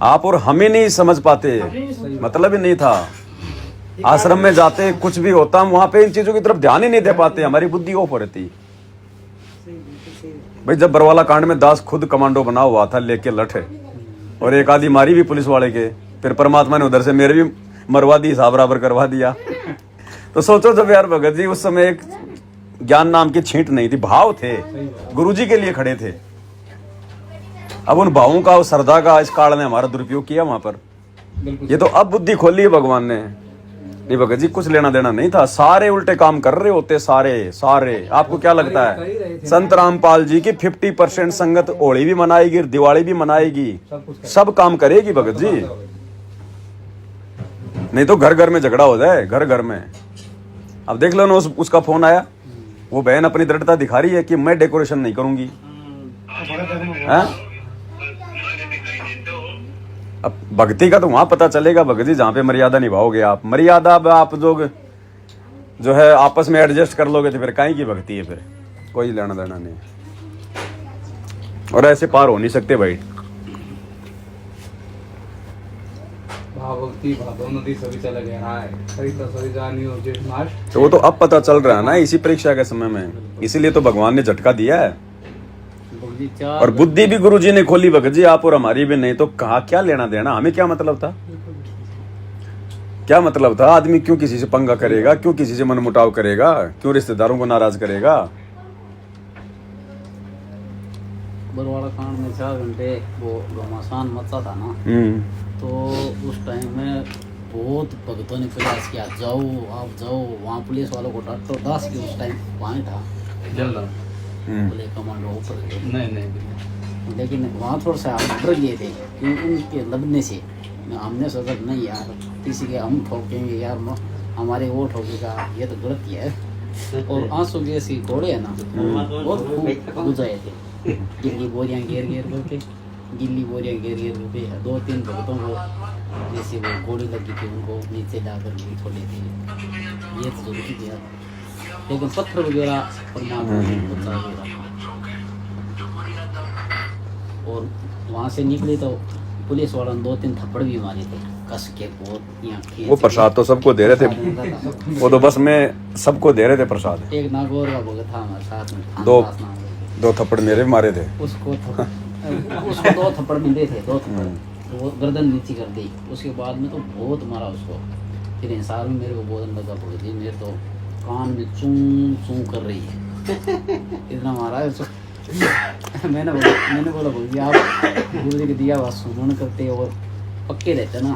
आप और हम ही नहीं समझ पाते, मतलब ही नहीं था। आश्रम में जाते कुछ भी होता, हम वहां पे इन चीजों की तरफ ध्यान ही नहीं दे पाते, हमारी बुद्धि ऑफ रहती। भाई जब बरवाला कांड में दास खुद कमांडो बना हुआ था लेके लठे, और एक आधी मारी भी पुलिस वाले के, फिर परमात्मा ने उधर से मेरे भी मरवा दी, हिसाब बराबर करवा दिया। तो सोचो जब यार भगत जी उस समय एक ज्ञान नाम की छींट नहीं थी, भाव थे, गुरुजी के लिए खड़े थे। अब उन भावों का, उस श्रद्धा का इस काल ने हमारा दुरुपयोग किया वहां पर। ये तो अब बुद्धि खोली है भगवान ने। नहीं भगत जी, कुछ लेना देना नहीं था, सारे उल्टे काम कर रहे होते, सारे। आपको क्या लगता है संत रामपाल जी की 50% संगत होली भी मनाएगी, दिवाली भी मनाएगी, सब काम करेगी भगत जी। नहीं तो घर घर में झगड़ा हो जाए, घर घर में। अब देख लो ना, उसका फोन आया, वो बहन अपनी दृढ़ता दिखा रही है कि मैं डेकोरेशन नहीं करूंगी। अब भक्ति का तो वहां पता चलेगा भगत जी जहां पे मर्यादा निभाओगे आप। मर्यादा आप जो है आपस में एडजस्ट कर लोगे तो फिर काहे की भक्ति है, फिर कोई लेना देना नहीं। और ऐसे पार हो नहीं सकते भाई। भक्ति भादो नदी सभी चला गया है, सही तो सही जानी हो जे नाश। तो वो तो अब पता चल रहा है ना, इसी परीक्षा के समय में, इसीलिए तो भगवान ने झटका दिया है। और बुद्धि भी गुरु जी ने खोली भगत जी, आप और हमारी भी। नहीं तो कहा क्या लेना देना, हमें क्या मतलब था, क्या मतलब था। आदमी क्यों किसी से पंगा करेगा, क्यों किसी से मनमुटाव करेगा, क्यों रिश्तेदारों को नाराज करेगा। बरवाड़ा कांड में 4 घंटे वो घमासान मचा था ना, तो उस टाइम में बहुत भक्तों ने प्रयास किया, जाओ आप जाओ वहाँ, पुलिस वालों को डांटो। दास की उस टाइम वहाँ था, बोले कमांडो ऊपर नहीं, लेकिन वहाँ थोड़ा सा हम डर गए थे क्योंकि उनके लड़ने से। हमने सोचा नहीं यार, किसी के हम ठोकेंगे यार, हमारे वो ठोकेगा, ये तो गलत ही है। और आंसू के ऐसी घोड़े है ना, बहुत बुझाए थे, गिल्ली बोरियाँ घेर करके, गिल्ली बोरियाँ घेर करके 2-3 भक्तों को जैसे वो गोली लगी थी उनको नीचे लाकर भी छोड़े थे। ये तो जरूरी किया, लेकिन पत्थर वगैरह परमात्मा ने बचा दिया। और वहाँ से निकले तो पुलिस वालों ने 2-3 थप्पड़ भी मारे थे कस के, बहुत। वो प्रसाद तो सबको दे रहे थे, वो तो बस में सबको दे रहे थे प्रसाद। एक नागौर का भगत था हमारे साथ में, 2 थप्पड़ मेरे भी मारे थे उसको 2 थप्पड़ मिले थे, 2 थप्पड़, तो वो गर्दन नीचे कर दी। उसके बाद में तो बहुत मारा उसको। फिर इंसान में मेरे को बोलने लगा, बोली मेरे तो कान में चूं चूं कर रही है, इतना मारा है उसको। मैंने बोला बोलिए आप गुरु जी के दिया हुआ सुमन करते और पक्के रहते ना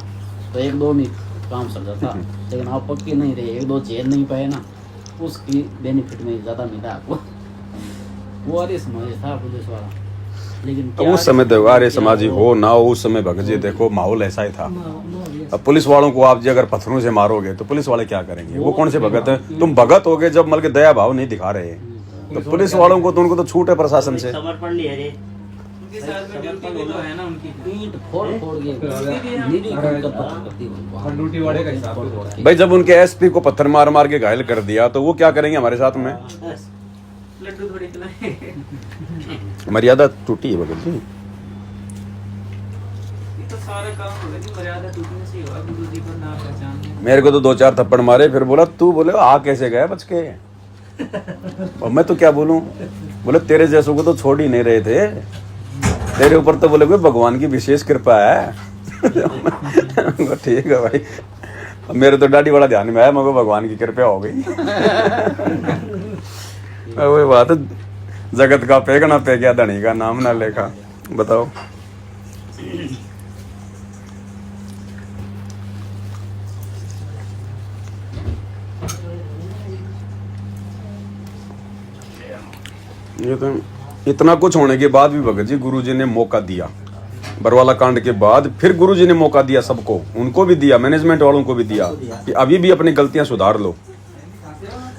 तो 1-2 में काम चल जाता, लेकिन आप पक्के नहीं रहे, 1-2 झेल नहीं पाए ना, उसकी बेनिफिट में ज़्यादा मिला आपको। वो अरे समाज था पुलिस वाला, लेकिन उस समय तो आर्य समाजी हो ना हो, उस समय भगत जी देखो माहौल ऐसा ही था। अब पुलिस वालों को आप जी अगर पत्थरों से मारोगे तो पुलिस वाले क्या करेंगे, वो कौन से भगत है। तुम भगत होगे जब मतलब दया भाव नहीं दिखा रहे, तो पुलिस वालों को तो उनको तो छूट है प्रशासन से। उनके साथ में ड्यूटी भी तो है ना उनकी। पीठ फोड़ फोड़ के नीली कर पत्थर करती है और ड्यूटी वाले का हिसाब है। भाई जब उनके एसपी को पत्थर मार मार के घायल कर दिया तो वो क्या करेंगे हमारे साथ में? लड्डू थोड़ी खिलाए। मर्यादा टूटी है भगत जी। ये तो सारा काम होगा जी, मर्यादा टूटने से ही होगा। गुरु जी को ना पहचान मेरे को तो 2-4 थप्पड़ मारे, फिर बोला तू बोले आ कैसे गया बच के। और मैं तो क्या बोलूं, बोले तेरे जैसों को तो छोड़ ही नहीं रहे थे, तेरे ऊपर तो बोले कोई भगवान की विशेष कृपा है। ठीक है भाई, मेरे तो दाढ़ी वाला ध्यान में आया, मगर भगवान की कृपा हो गई। वही बात है, जगत का पेग ना पे गया, धनी का नाम ना लेखा। बताओ ये तो इतना कुछ होने के बाद भी भगत जी गुरुजी ने मौका दिया। बरवाला कांड के बाद फिर गुरुजी ने मौका दिया सबको, उनको भी दिया, मैनेजमेंट वालों को भी दिया कि अभी भी अपनी गलतियां सुधार लो।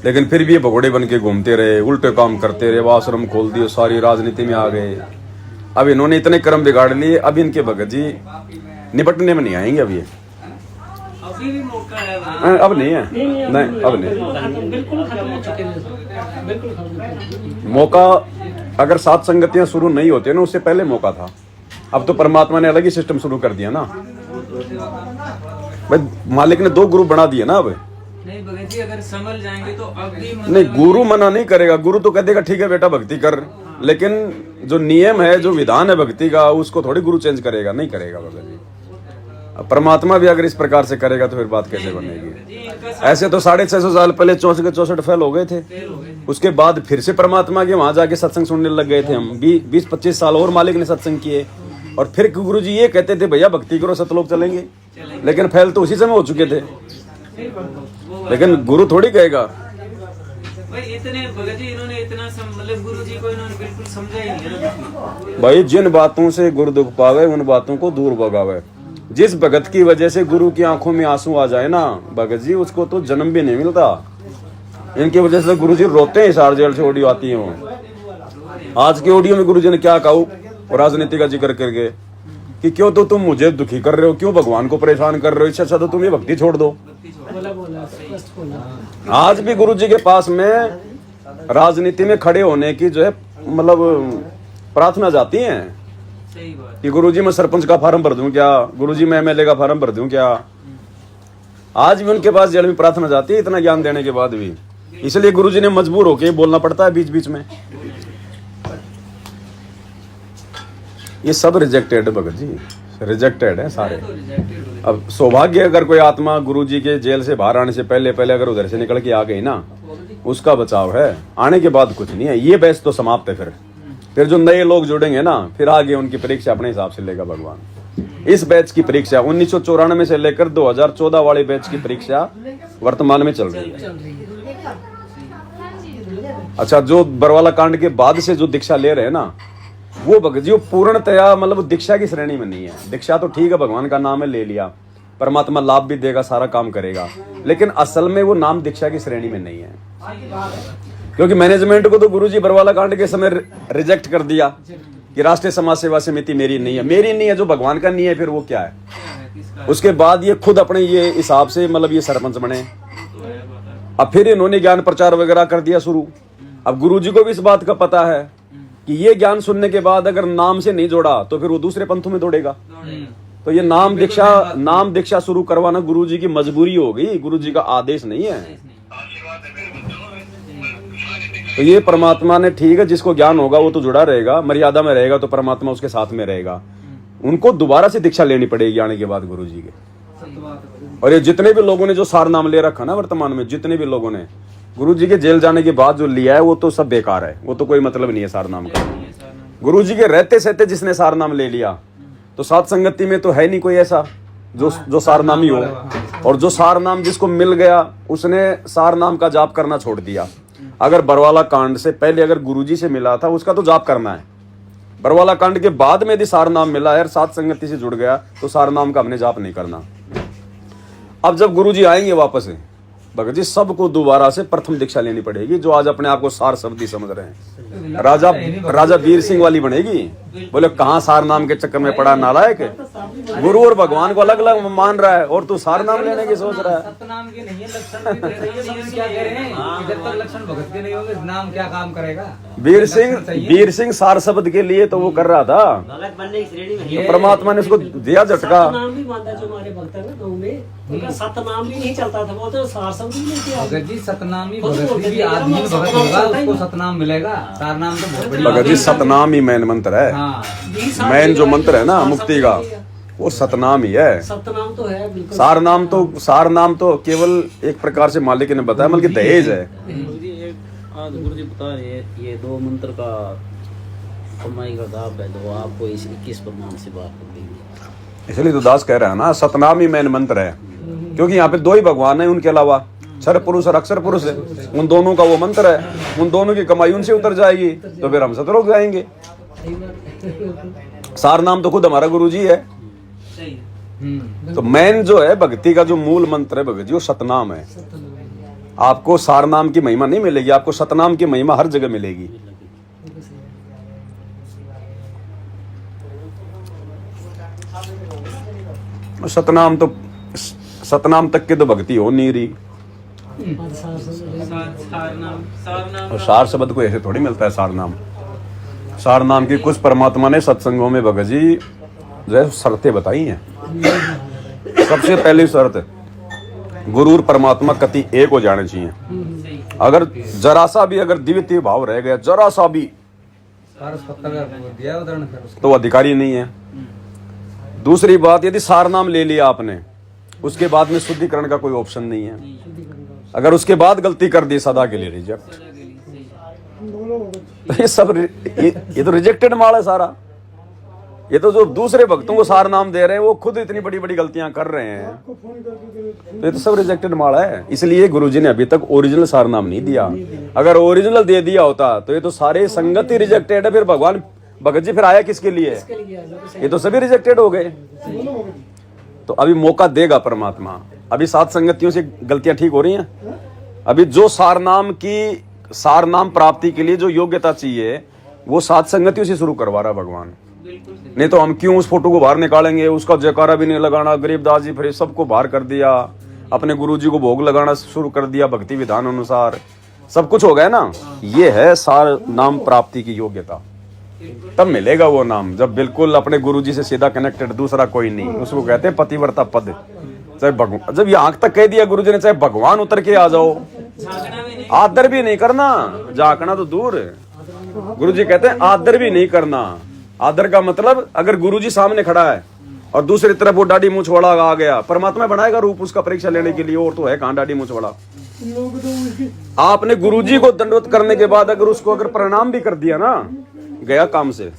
लेकिन फिर भी ये भगोड़े बन के घूमते रहे, उल्टे काम करते रहे, आश्रम खोल दिए, सारी राजनीति में आ गए। अब इन्होंने इतने कर्म बिगाड़ लिए, अब इनके भगत जी निपटने में नहीं आएंगे। अब ये अभी भी मौका है, अब नहीं है, नहीं अब नहीं। बिल्कुल खत्म हो चुके हैं, बिल्कुल खत्म। मौका अगर 7 संगतियां शुरू नहीं होती ना, उससे पहले मौका था। अब तो परमात्मा ने अलग ही सिस्टम शुरू कर दिया ना भाई, मालिक ने 2 ग्रुप बना दिए ना। अब नहीं भगत जी, अगर संभल जाएंगे तो अब भी नहीं, गुरु मना नहीं करेगा। गुरु तो कह देगा ठीक है बेटा भक्ति कर, लेकिन जो नियम है, जो विधान है भक्ति का, उसको थोड़ी गुरु चेंज करेगा, नहीं करेगा भगत जी। अब परमात्मा भी अगर इस प्रकार से करेगा तो फिर बात कैसे बनेगी? ऐसे तो 650 साल पहले 64 फेल हो गए थे, उसके बाद फिर से परमात्मा के वहां जाके सत्संग सुनने लग गए थे हम। 20-25 साल और मालिक ने सत्संग किए, और फिर गुरु जी ये कहते थे भैया भक्ति करो सतलोक चलेंगे, लेकिन फेल तो उसी समय हो चुके थे। लेकिन गुरु थोड़ी कहेगा भाई, इतने भगत जी इन्होंने इतना मतलब गुरु जी को इन्होंने बिल्कुल समझा ही नहीं है। भाई जिन बातों से गुरु दुख पावे उन बातों को दूर भगावे। जिस भगत की वजह से गुरु की आंखों में आंसू आ जाए ना भगत जी, उसको तो जन्म भी नहीं मिलता। इनकी वजह से गुरु जी रोते हैं, हिसार जेल से ऑडियो आती है वो। आज के ऑडियो में गुरु जी ने क्या कहा, राजनीति का जिक्र करके कि क्यों तो तुम मुझे दुखी कर रहे हो, क्यों भगवान को परेशान कर रहे हो, इससे अच्छा तो तुम ये भक्ति छोड़ दो। आज भी गुरु जी के पास में राजनीति में खड़े होने की जो है मतलब प्रार्थना जाती है कि गुरुजी मैं सरपंच का फार्म भर दूं क्या, गुरुजी मैं एमएलए का फार्म भर दूं क्या। आज भी उनके पास जेल में प्रार्थना जाती है, इतना ज्ञान देने के बाद भी। इसलिए गुरुजी ने मजबूर होके बोलना पड़ता है बीच बीच में। ये सब रिजेक्टेड है भगत जी, रिजेक्टेड है सारे। अब सौभाग्य अगर कोई आत्मा गुरुजी के जेल से बाहर आने से पहले पहले अगर उधर से निकल के आ गई ना, उसका बचाव है। आने के बाद कुछ नहीं है, ये बैच तो समाप्त है। फिर जो नए लोग जुड़ेंगे ना, फिर आगे उनकी परीक्षा अपने हिसाब से लेगा भगवान। इस बैच की परीक्षा 1994 से लेकर 2014 वाले बैच की परीक्षा वर्तमान में चल रही है। अच्छा, जो बरवाला कांड के बाद से जो दीक्षा ले रहे हैं ना, वो भगत जी पूर्णतया मतलब दीक्षा की श्रेणी में नहीं है। दीक्षा तो ठीक है, भगवान का नाम है, ले लिया, परमात्मा लाभ भी देगा, सारा काम करेगा, लेकिन असल में वो नाम दीक्षा की श्रेणी में नहीं है। क्योंकि मैनेजमेंट को तो गुरुजी बरवाला कांड के समय रिजेक्ट कर दिया कि राष्ट्रीय समाज सेवा समिति मेरी नहीं है। मेरी नहीं है, जो भगवान का नहीं है फिर वो क्या है। उसके बाद ये खुद अपने ये हिसाब से मतलब ये सरपंच बने। अब फिर इन्होंने ज्ञान प्रचार वगैरह कर दिया शुरू। अब गुरुजी को भी इस बात का पता है कि ये ज्ञान सुनने के बाद अगर नाम से नहीं जोड़ा तो फिर वो दूसरे पंथों में दौड़ेगा। तो ये नाम दीक्षा शुरू करवाना गुरुजी की मजबूरी होगी, गुरुजी का आदेश नहीं है। तो ये परमात्मा ने ठीक है, जिसको ज्ञान होगा वो तो जुड़ा रहेगा, मर्यादा में रहेगा तो परमात्मा उसके साथ में रहेगा। उनको दोबारा से दीक्षा लेनी पड़ेगी आने के बाद गुरुजी के। और ये जितने भी लोगों ने जो सार नाम ले रखा ना वर्तमान में, जितने भी लोगों ने गुरुजी के जेल जाने के बाद जो लिया है वो तो सब बेकार है, वो तो कोई मतलब नहीं है सार नाम का। गुरुजी के रहते सहते जिसने सार नाम ले लिया तो सात संगति में तो है नहीं कोई ऐसा जो सार नामी हो। और जो सार नाम जिसको मिल गया उसने सार नाम का जाप करना छोड़ दिया। अगर बरवाला कांड से पहले अगर गुरुजी से मिला था उसका तो जाप करना है। बरवाला कांड के बाद में यदि सार नाम मिला है, सात संगति से जुड़ गया, तो सार नाम का हमने जाप नहीं करना। अब जब गुरुजी आएंगे वापस भगत जी सबको दोबारा से प्रथम दीक्षा लेनी पड़ेगी, जो आज अपने आप को सार शब्दी समझ रहे हैं। राजा वीर सिंह वाली बनेगी। बोले कहाँ सार नाम के चक्कर में पड़ा नालायक है, गुरु और भगवान को अलग अलग मान रहा है और तू सार नाम लेने की सोच रहा है। सतनाम के नहीं है लक्षण भी दे रही है, समझ क्या कह रहे हैं? जब तक लक्षण भगत के नहीं होंगे नाम क्या काम करेगा? वीर सिंह सार शब्द के लिए तो वो कर रहा था, भगत बनने की श्रेणी में तो परमात्मा ने उसको दिया झटका। नाम भी मानता जो हमारे भक्त है ना गाँव में, उनका सतनाम भी नहीं चलता था, वो तो सार शब्द ही लेके आए। भगत जी सतनामी भगत भी आदमी भगत होगा उसको सतनाम मिलेगा, सार नाम तो बहुत बड़ी भगत जी सतनाम ही मैन मंत्र है। मैन जो मंत्र है ना मुक्ति का, वो सतनाम ही है। सतनाम तो है बिल्कुल। सार नाम तो केवल एक प्रकार से मालिक ने बताया, बल्कि दहेज है। आज गुरु जी बता रहे ये 2 मंत्र का कमाई का दाब है, तो आपको इस 21 प्रमाण से बात कर देंगे। इसलिए तो दास कह रहा है ना सतनाम ही मैन मंत्र है, क्योंकि यहाँ पे 2 ही भगवान है, उनके अलावा क्षर पुरुष और अक्षर पुरुष है। उन दोनों का वो मंत्र है, उन दोनों की कमाई उनसे उतर जाएगी तो फिर हम सतलोक जाएंगे। सार नाम तो खुद हमारा गुरु जी है। तो मैन जो है भक्ति का जो मूल मंत्र है भगत जी, वो सतनाम है। आपको सार नाम की महिमा नहीं मिलेगी, आपको सतनाम की महिमा हर जगह मिलेगी। सतनाम तक की तो भक्ति हो नहीं रही। और सार शब्द को ऐसे थोड़ी मिलता है। सार नाम की कुछ परमात्मा ने सत्संगों में भगत जी जो है शर्तें बताई हैं। सबसे पहली शर्त, गुरु और परमात्मा कति एक हो जाने चाहिए। अगर जरा सा भी अगर द्वितीय भाव रह गया, जरा सा भी, तो अधिकारी नहीं है। दूसरी बात, यदि सार नाम ले लिया आपने, उसके बाद में शुद्धिकरण का कोई ऑप्शन नहीं है। अगर उसके बाद गलती कर दी, सदा के लिए रिजेक्ट। तो ये सब ये तो रिजेक्टेड माल है सारा। ये तो जो दूसरे भक्तों को सार नाम दे रहे हैं वो खुद इतनी बड़ी बड़ी गलतियां कर रहे हैं, तो ये तो सब रिजेक्टेड माल है। इसलिए गुरुजी ने अभी तक ओरिजिनल सार नाम नहीं दिया। अगर ओरिजिनल दे दिया होता तो ये तो सारे संगत ही रिजेक्टेड है। फिर भगवान भगत जी फिर आया किसके लिए? ये तो सभी रिजेक्टेड हो गए। तो अभी मौका देगा परमात्मा। अभी 7 संगतियों से गलतियां ठीक हो रही हैं। अभी जो सार नाम प्राप्ति के लिए जो योग्यता चाहिए वो 7 संगतियों से शुरू करवा रहा भगवान। नहीं तो हम क्यों उस फोटो को बाहर निकालेंगे? उसका जयकारा भी नहीं लगाना। गरीबदास जी फिर सबको बाहर कर दिया, अपने गुरुजी को भोग लगाना शुरू कर दिया भक्ति विधान अनुसार, सब कुछ हो गया ना। ये है सार नाम प्राप्ति की योग्यता। तब मिलेगा वो नाम जब बिल्कुल अपने गुरुजी से सीधा कनेक्टेड, दूसरा कोई नहीं। उसको कहते हैं पतिव्रता पद। चाहे भगवान, जब ये आंख तक कह दिया गुरुजी ने, चाहे भगवान उतर के आ जाओ, आदर भी नहीं करना। झांकना तो दूर, गुरुजी कहते हैं आदर भी नहीं करना। आदर का मतलब, अगर गुरुजी सामने खड़ा है और दूसरी तरफ वो दाढ़ी मूंछ वाला आ गया, परमात्मा बनाएगा रूप उसका परीक्षा लेने के लिए, और तो है कहां दाढ़ी मूंछ वाला। आपने गुरुजी को दंडवत करने के बाद अगर उसको अगर प्रणाम भी कर दिया ना, गया काम से।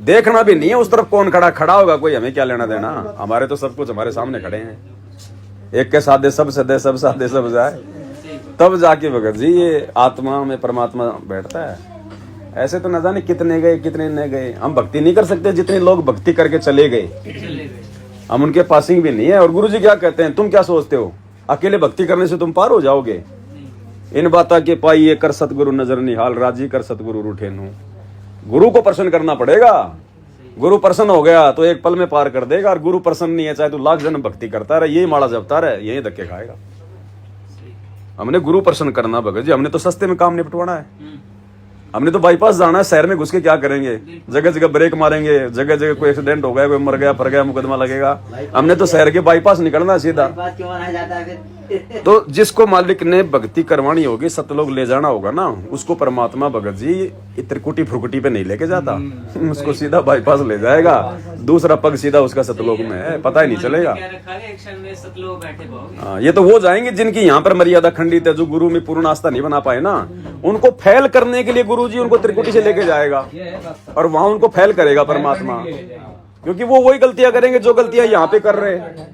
देखना भी नहीं है उस तरफ कौन खड़ा होगा, कोई हमें क्या लेना देना। हमारे तो सब कुछ हमारे सामने खड़े हैं। एक के साथ सब सदे सब साधे सब जाए, तब जाके भगत जी ये आत्मा में परमात्मा बैठता है। ऐसे तो न जाने कितने गए कितने न गए। हम भक्ति नहीं कर सकते जितने लोग भक्ति करके चले गए। हम उनके पासिंग भी नहीं है। और गुरुजी क्या कहते हैं, तुम क्या सोचते हो अकेले भक्ति करने से तुम पार हो जाओगे? इन बाता के पाइए कर सतगुरु नजर निहाल, राजी कर सतगुरु रूठे नू। गुरु को प्रसन्न करना पड़ेगा। गुरु प्रसन्न हो गया तो एक पल में पार कर देगा। और गुरु प्रसन्न नहीं है, चाहे तू लाख जन्म भक्ति करता रहे, यही माला जपता रहे, यही धक्के खाएगा। हमने गुरु प्रसन्न करना भगत जी, हमने तो सस्ते में काम निपटवाना है। हमने तो बाईपास जाना है, शहर में घुस के क्या करेंगे? जगह जगह ब्रेक मारेंगे, जगह जगह कोई एक्सीडेंट हो गया, कोई मर गया, फर गया, मुकदमा लगेगा। हमने तो शहर के बाईपास निकलना सीधा। तो जिसको मालिक ने भक्ति करवानी होगी, सतलोक ले जाना होगा ना, उसको परमात्मा भगत जी त्रिकुटी फुरकुटी पे नहीं लेके जाता। उसको सीधा बाईपास ले जाएगा, दूसरा पग सीधा उसका सतलोक में है, पता ही नहीं चलेगा। ये तो वो जाएंगे जिनकी यहाँ पर मर्यादा खंडित है, जो गुरु में पूर्ण आस्था नहीं बना पाए ना, उनको फैल करने के लिए गुरु जी उनको त्रिकुटी से लेके जाएगा और वहां उनको फैल करेगा परमात्मा। क्योंकि वो वही गलतियां करेंगे जो गलतियां यहाँ पे कर रहे हैं,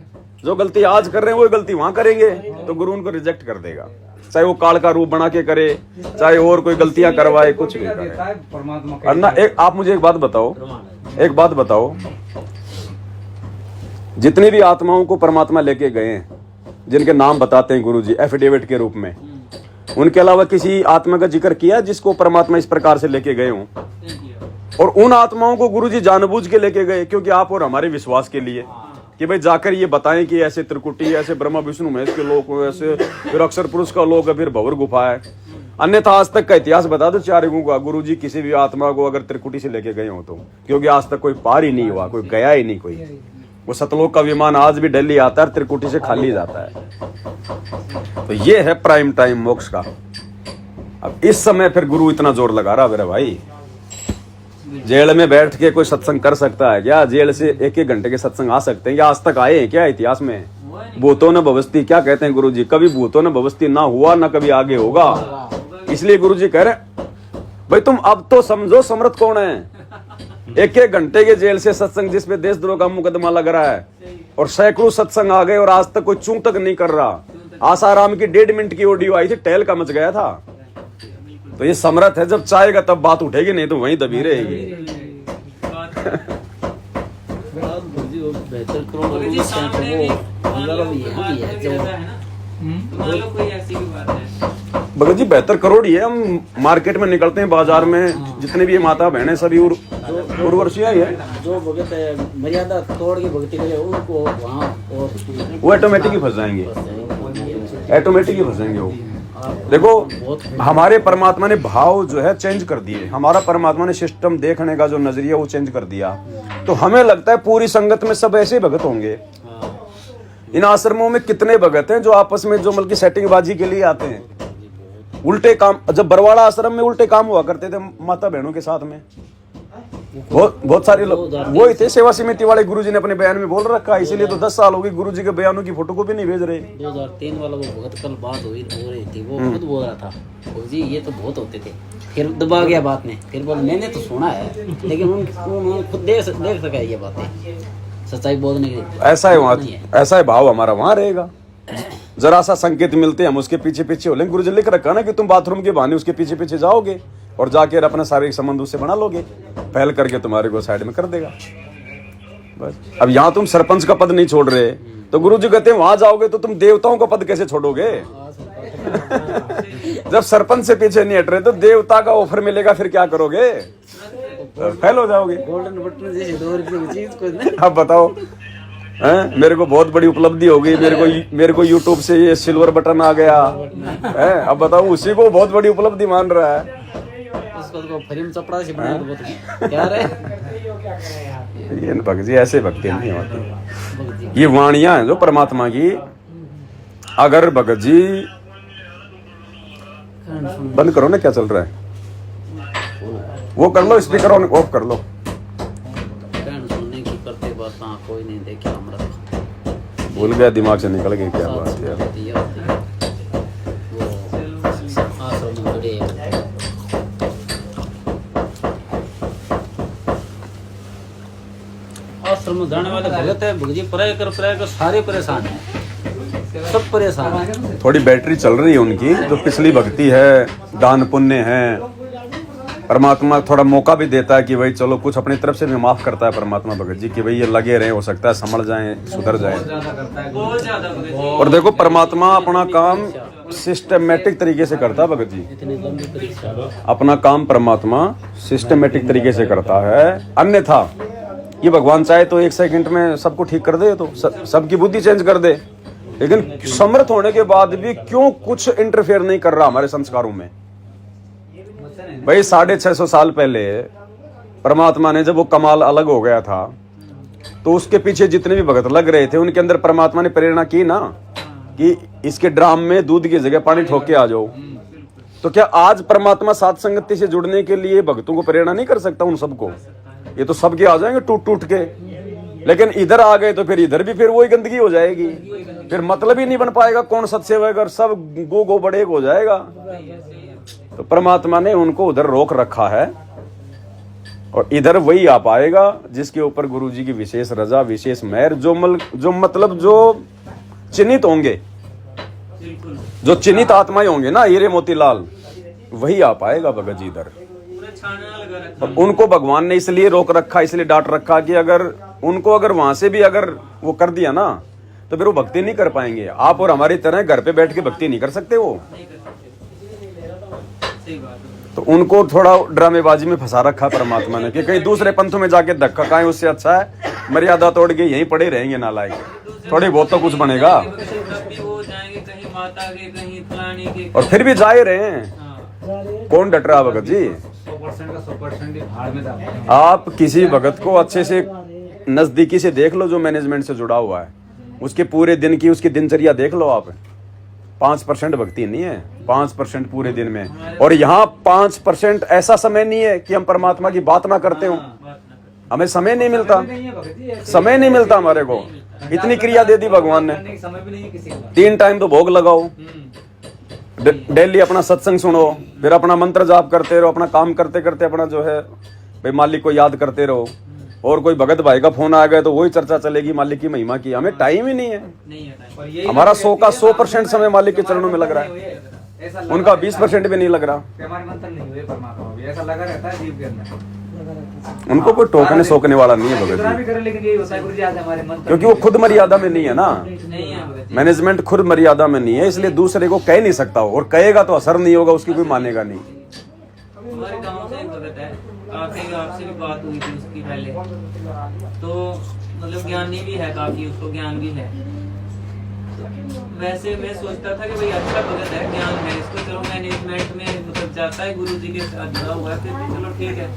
जो गलती आज कर रहे हैं वही गलती वहां करेंगे, तो गुरु उनको रिजेक्ट कर देगा। चाहे वो काल का रूप बना के करे, चाहे और कोई गलतियां करवाए, कुछ भी करे। और ना आप मुझे एक बात बताओ, जितनी भी आत्माओं को परमात्मा लेके गए, जिनके नाम बताते हैं गुरुजी एफिडेविट के रूप में, उनके अलावा किसी आत्मा का जिक्र किया जिसको परमात्मा इस प्रकार से लेके गए हों? और उन आत्माओं को गुरुजी जानबूझ के लेके गए क्योंकि आप और हमारे विश्वास के लिए कि भाई जाकर ये बताएं कि ऐसे त्रिकुटी, ऐसे ब्रह्मा विष्णु महेश के लोग, ऐसे फिर अक्षर पुरुष का लोग, फिर भंवर गुफा है। अन्यथा आज तक का इतिहास बता दो चार युगों का, गुरुजी किसी भी आत्मा को अगर त्रिकुटी से लेके गए हो तो, क्योंकि आज तक कोई पार ही नहीं हुआ, कोई गया ही नहीं। कोई वो सतलोक का विमान आज भी दिल्ली आता है, त्रिकुटी से खाली जाता है। तो ये है प्राइम टाइम मोक्ष का। अब इस समय फिर गुरु इतना जोर लगा रहा मेरे भाई, जेल में बैठ के कोई सत्संग कर सकता है क्या? जेल से एक एक घंटे के सत्संग आ सकते हैं या आज तक आए हैं क्या इतिहास में? भूतों न भवस्ती, क्या कहते हैं गुरुजी? कभी भूतों न भवस्ती ना हुआ, ना कभी आगे होगा। इसलिए गुरुजी कह रहे भाई तुम अब तो समझो समर्थ कौन है। एक एक घंटे के जेल से सत्संग जिसपे देशद्रोह का मुकदमा लग रहा है और सैकड़ों सत्संग आ गए और आज तक कोई चूं तक नहीं कर रहा। आसाराम की 1.5 मिनट की ऑडियो आई थी, टहल का मच गया था। तो ये समर्थ है, जब चाहेगा तब बात उठेगी, नहीं तो वहीं दबी रहेगी। बेहतर करोड़ सामने भी मान लो कोई ऐसी भी बात है भगत जी, बेहतर करोड़ ही है। हम मार्केट में निकलते हैं, बाजार में जितने भी माता बहनें सभी उर्वशियां ही है। जो भगत है मर्यादा तोड़ के भक्ति करे उनको वहाँ वो ऑटोमेटिक ही फंस जाएंगे, ऑटोमेटिक ही फंस जाएंगे वो। देखो हमारे परमात्मा ने भाव जो है चेंज कर दिए, हमारा परमात्मा ने सिस्टम देखने का जो नजरिया वो चेंज कर दिया। तो हमें लगता है पूरी संगत में सब ऐसे भगत होंगे। इन आश्रमों में कितने भगत हैं जो आपस में जो मतलब सेटिंगबाजी के लिए आते हैं, उल्टे काम। जब बरवाड़ा आश्रम में उल्टे काम हुआ करते थे माता बहनों के साथ में, बहुत सारे लोग वो ही थे। सेवा समिति वाले गुरुजी ने अपने बयान में बोल रखा है, इसीलिए तो 10 साल हो गए गुरुजी के बयानों की फोटो को भी नहीं भेज रहे। 2003 वाला वो भगत कल बात हो रही थी, वो खुद बोल रहा था गुरुजी ये तो बहुत होते थे, फिर दबा गया बात में, फिर बोल मैंने तो सुना है लेकिन उन्होंने खुद देख सका है ये बातें, सच्चाई बोलने की। ऐसा है वहाँ, ऐसा है भाव हमारा वहाँ रहेगा। जरा सा संकेत मिलते हैं हम उसके पीछे पीछे हो लेंगे। गुरुजी लिख रखा ना कि तुम बाथरूम के बहाने उसके पीछे पीछे जाओगे और जाके अपना शारीरिक संबंध उससे बना लोगे, पहल करके तुम्हारे को साइड में कर देगा बस। अब यहाँ तुम सरपंच का पद नहीं छोड़ रहे तो गुरुजी कहते हैं वहां जाओगे तो तुम देवताओं का पद कैसे छोड़ोगे? जब सरपंच से पीछे नहीं हट रहे तो देवता का ऑफर मिलेगा, फिर क्या करोगे? फेल हो जाओगे। गोल्डन बटन जैसे 2 रुपये की चीज को अब बताओ, मेरे को बहुत बड़ी उपलब्धि हो गई, मेरे को YouTube से ये सिल्वर बटन आ गया है। अब बताओ उसी को बहुत बड़ी उपलब्धि मान रहा है। उसको फ्रेम चपड़ा से बना दो क्या रे? ये भगत जी ऐसे भक्ति नहीं होती। ये वाणियां हैं जो परमात्मा की। अगर भगत जी बंद करो ना, क्या चल रहा है वो कर लो, स्पीकर ऑन ऑफ कर लो। सुनने की करते बात कोई नहीं देखा, हमरा भूल गया, दिमाग से निकल गई क्या बात है। आश्रम में जाने वाले भगत है भगजी प्राय कर सारे परेशान हैं, सब परेशान हैं। थोड़ी बैटरी चल रही है उनकी, जो पिछली भक्ति है, दान पुण्य है। परमात्मा थोड़ा मौका भी देता है कि भाई चलो कुछ अपनी तरफ से भी माफ करता है परमात्मा भगत जी कि भाई ये लगे रहे, हो सकता है संभल जाएं, सुधर जाएं। बहुत ज्यादा और देखो परमात्मा अपना काम सिस्टमेटिक तरीके से करता है भगत जी। अपना काम परमात्मा सिस्टमेटिक तरीके से करता है। अन्यथा ये भगवान चाहे तो 1 सेकंड में सबको ठीक कर दे, तो सबकी बुद्धि चेंज कर दे, लेकिन समर्थ होने के बाद भी क्यों कुछ इंटरफेयर नहीं कर रहा हमारे संस्कारों में? भाई 650 साल पहले परमात्मा ने जब वो कमाल अलग हो गया था तो उसके पीछे जितने भी भगत लग रहे थे उनके अंदर परमात्मा ने प्रेरणा की ना कि इसके ड्राम में दूध की जगह पानी ठोक के आ जाओ। तो क्या आज परमात्मा साथ संगति से जुड़ने के लिए भक्तों को प्रेरणा नहीं कर सकता? उन सबको ये तो सबके आ जाएंगे टूट टूट के, लेकिन इधर आ गए तो फिर इधर भी फिर वही गंदगी हो जाएगी, फिर मतलब ही नहीं बन पाएगा। कौन सत्सेवक और सब गो बड़े हो जाएगा। तो परमात्मा ने उनको उधर रोक रखा है और इधर वही आ पाएगा जिसके ऊपर गुरुजी की विशेष रजा, विशेष मेहर, जो चिन्हित होंगे, जो चिन्हित आत्माएं होंगे ना, हीरे मोतीलाल, वही आ पाएगा भगत जी इधर। और उनको भगवान ने इसलिए रोक रखा, इसलिए डांट रखा कि अगर वहां से भी अगर वो कर दिया ना तो फिर वो भक्ति नहीं कर पाएंगे। आप और हमारी तरह घर पे बैठ के भक्ति नहीं कर सकते वो। सही बात है। तो उनको थोड़ा ड्रामेबाजी में फंसा रखा परमात्मा ने कि कहीं दूसरे पंथों में जाके धक्का खाएं, उससे अच्छा है मर्यादा तोड़ के यहीं पड़े रहेंगे नालायक, थोड़ी बहुत तो कुछ बनेगा। तब भी वो जाएंगे कहीं माता के, कहीं फलाने के, और फिर भी जा ही रहे हैं, हाँ। कौन डट रहा भगत जी? 100% का 100% ही भाड़ में जाते हैं। आप किसी भगत को अच्छे से नजदीकी से देख लो जो मैनेजमेंट से जुड़ा हुआ है, उसके पूरे दिन की उसकी दिनचर्या देख लो आप। 5% भक्ति नहीं है, 5% पूरे दिन में। और यहाँ 5% ऐसा समय नहीं है कि हम परमात्मा की बात ना करते हो, हमें समय नहीं मिलता, समय नहीं मिलता हमारे को। इतनी क्रिया दे दी भगवान ने, समय भी नहीं है किसी का। 3 टाइम तो भोग लगाओ, डेली अपना सत्संग सुनो, फिर अपना मंत्र जाप करते रहो, अपना काम करते करते अपना जो है भाई मालिक को याद करते रहो। और कोई भगत भाई का फोन आ गया तो वही चर्चा चलेगी मालिक की महिमा की। हमें टाइम ही नहीं है। हमारा 100 का 100% समय मालिक के चरणों में लग रहा है, उनका 20% भी नहीं लग रहा। हमारे मंत्र नहीं हुए परमात्मा भी ऐसा लगा रहता है जीव के अंदर। उनको कोई टोकने सोकने वाला नहीं है भगत कितना जी, भी करे लेकिन यही होता है गुरु जी आज हमारे मंत्र क्योंकि वो खुद मर्यादा में नहीं है ना। नहीं है भगत जी। मैनेजमेंट खुद मर्यादा में नहीं है, इसलिए दूसरे को कह नहीं सकता हो, और कहेगा तो असर नहीं होगा, उसकी कोई मानेगा नहीं। हमारे गांव से एक भगत है, काफी आपसे भी बात हुई थी उसकी पहले, तो मतलब ज्ञानी भी है काफी, उसको ज्ञान भी है। वैसे मैं सोचता था कि भाई अच्छा भगत है, ज्ञान है इसको, चलो मैनेजमेंट में मतलब जाता है, गुरु जी के साथ जुड़ा हुआ है, फिर भी चलो ठीक है।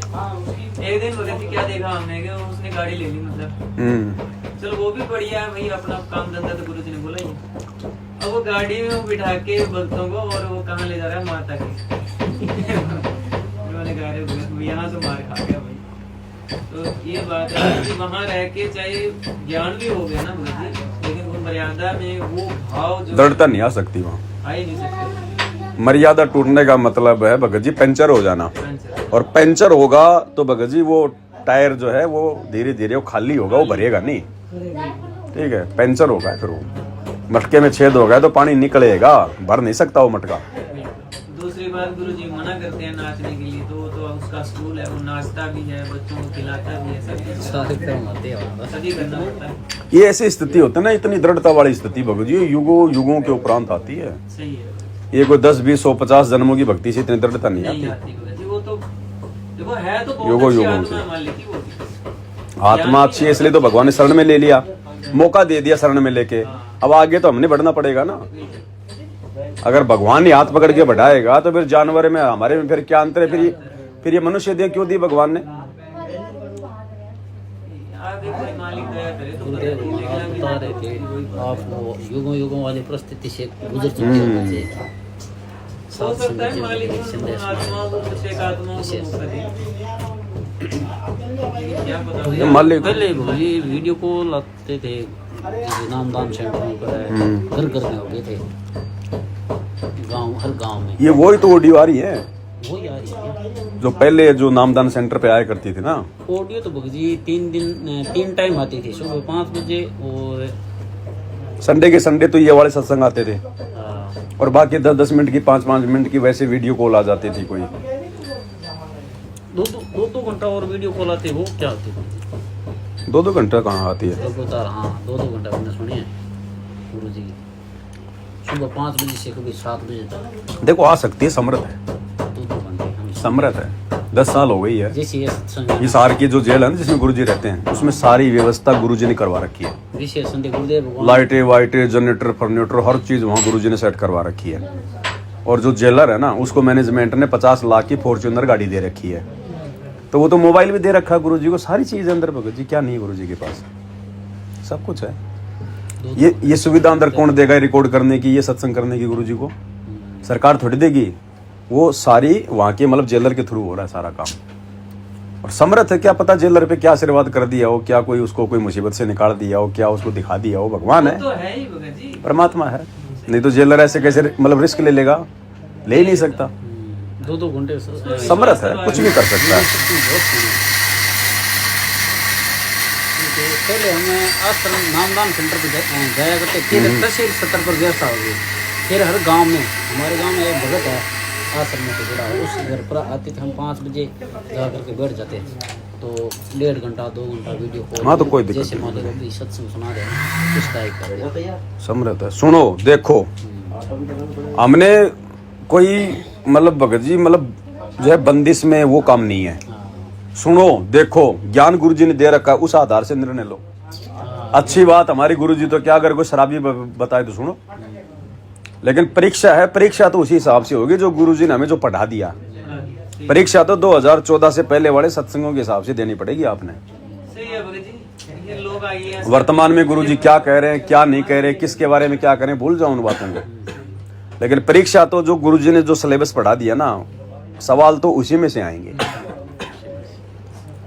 एक दिन भगत जी क्या देखा हमने कि उसने गाड़ी ले ली, मतलब चलो वो भी बढ़िया है भाई, अपना काम धंधा तो गुरु जी ने बोला ही। अब वो गाड़ी में वो बिठा के भक्तों को, और वो कहाँ ले जा रहा है, माता के। मैंने कहा अरे भगत यहाँ से मार खा गया भाई। तो ये बात है कि वहाँ रह के चाहे ज्ञान भी हो गया ना भगत जी, लेकिन वो मर्यादा में वो भाव जो दृढ़ता नहीं आ सकती वहाँ। आ ही नहीं सकते। मर्यादा टूटने का मतलब है भगत जी पंचर हो जाना, और पंचर होगा तो भगत जी वो टायर जो है वो धीरे धीरे वो खाली होगा, वो भरेगा नहीं। ठीक है, पंचर होगा, फिर वो मटके में छेद हो गया तो पानी निकलेगा, भर नहीं सकता वो मटका। दूसरी बात, गुरु जी मना करते हैं नाचने के लिए, तो उसका स्कूल है, वो नाचता भी है, बच्चों को खिलाता भी है, सभी करना पड़ता है। ये ऐसी स्थिति होती है ना, इतनी दृढ़ता वाली स्थिति भगत जी युगों के उपरांत आती है। सही है। ये कोई 10, 20, 100, 50 जन्मों की भक्ति से इतनी दृढ़ता नहीं नहीं आती। आती भगत जी, वो तो देखो है तो युगों बहुत अच्छी युगों आत्मा की। है मालिक की, वो आत्मा अच्छी है इसलिए तो भगवान ने शरण में ले लिया, मौका दे दिया शरण में लेके। अब आगे तो हमने बढ़ना पड़ेगा ना। अगर भगवान ही हाथ पकड़ के बढ़ाएगा तो फिर जानवर में हमारे में फिर क्या अंतर है? फिर ये मनुष्य देह क्यों दी भगवान ने? आगे कोई मालिक दया करे तो गुरुदेव आप बता रहे थे आप वो युगों वाली परिस्थिति से गुजर चुके हैं से हो सकता है मालिक उन आत्माओं को, कुछ एक आत्माओं को मौका दे। क्या पता मालिक पहले ये वीडियो कॉल आते थे नामदान सेंटरों पर, घर घर में हो गए थे, गांव हर गांव में। ये वही तो ऑडियो आ रही है वही आ रही है जो पहले जो नामदान सेंटर पे आया करती थी ना। ऑडियो तो भगजी 3 टाइम आती थी, सुबह 5 बजे और संडे के संडे तो ये वाले सत्संग आते थे, और बाकी 10-10 मिनट की 5-5 मिनट की वैसे वीडियो कॉल आ जाती थी। कोई 2-2 घंटा और वीडियो कॉल आते, वो क्या होती थी? 2-2 घंटा कहाँ आती है? लगातार, हाँ 2-2 घंटा मैंने सुनी है गुरु जी की, सुबह 5 बजे से कभी 7 बजे तक। देखो आ सकती है, समर्थ है, 2-2 घंटे हम समर्थ है। 10 साल हो गई है। जैसे ये सत्संग इस आर की जो जेल है ना जिसमें गुरुजी रहते हैं, उसमें सारी व्यवस्था गुरुजी ने करवा रखी है। विशेष संडे गुरुदेव भगवान लाइटें वाइटें जनरेटर फर्नीचर हर चीज वहाँ गुरुजी ने सेट करवा रखी है। और जो जेलर है ना उसको मैनेजमेंट ने 50 लाख की फॉर्च्यूनर गाड़ी दे रखी है, तो वो तो मोबाइल भी दे रखा है गुरुजी को, सारी चीज अंदर भगत जी क्या नहीं है गुरुजी के पास, सब कुछ है। ये सुविधा अंदर कौन देगा रिकॉर्ड करने की, ये सत्संग करने की गुरुजी को? सरकार थोड़ी देगी, वो सारी वहाँ के मतलब जेलर के थ्रू हो रहा है सारा काम। और समर्थ है, क्या पता जेलर पे क्या आशीर्वाद कर दिया हो, क्या कोई उसको कोई मुसीबत से निकाल दिया हो, क्या उसको दिखा दिया हो। भगवान है, तो है ही भगत जी, परमात्मा है, नहीं तो जेलर ऐसे कैसे मतलब रिस्क ले लेगा? ले ही नहीं सकता। 2-2 घंटे समर्थ है, कुछ भी कर सकता है। पहले हमें आश्रम नामदान सेंटर पे जाया करते, फिर तहसील स्तर पर व्यवस्था हो गई, फिर हर गांव में, हमारे गांव में एक भगत है आश्रम से जुड़ा, उस घर पर आते थे हम 5 बजे जा करके बैठ जाते थे, तो 1.5 घंटा 2 घंटा वीडियो कॉल। हाँ, तो कोई दिक्कत जैसे मान लो अभी सत्संग सुना रहे हैं उस टाइप का समझता है। सुनो देखो, हमने कोई मतलब भगत जी मतलब जो है बंदिश में वो काम नहीं है। सुनो देखो, ज्ञान गुरु जी ने दे रखा, उस आधार से निर्णय लो। अच्छी बात, हमारे गुरु जी तो क्या अगर कोई शराबी बताए तो सुनो, लेकिन परीक्षा है, परीक्षा तो उसी हिसाब से होगी जो गुरु जी ने हमें जो पढ़ा दिया। परीक्षा तो 2014 से पहले वाले सत्संगों के हिसाब से देनी पड़ेगी आपने। सही है भगत जी, ये लोग आइए वर्तमान में गुरु जी क्या कह रहे हैं, क्या नहीं कह रहे, किसके बारे में क्या करें, भूल जाओ उन बातों को। लेकिन परीक्षा तो जो गुरु जी ने जो सिलेबस पढ़ा दिया ना, सवाल तो उसी में से आएंगे।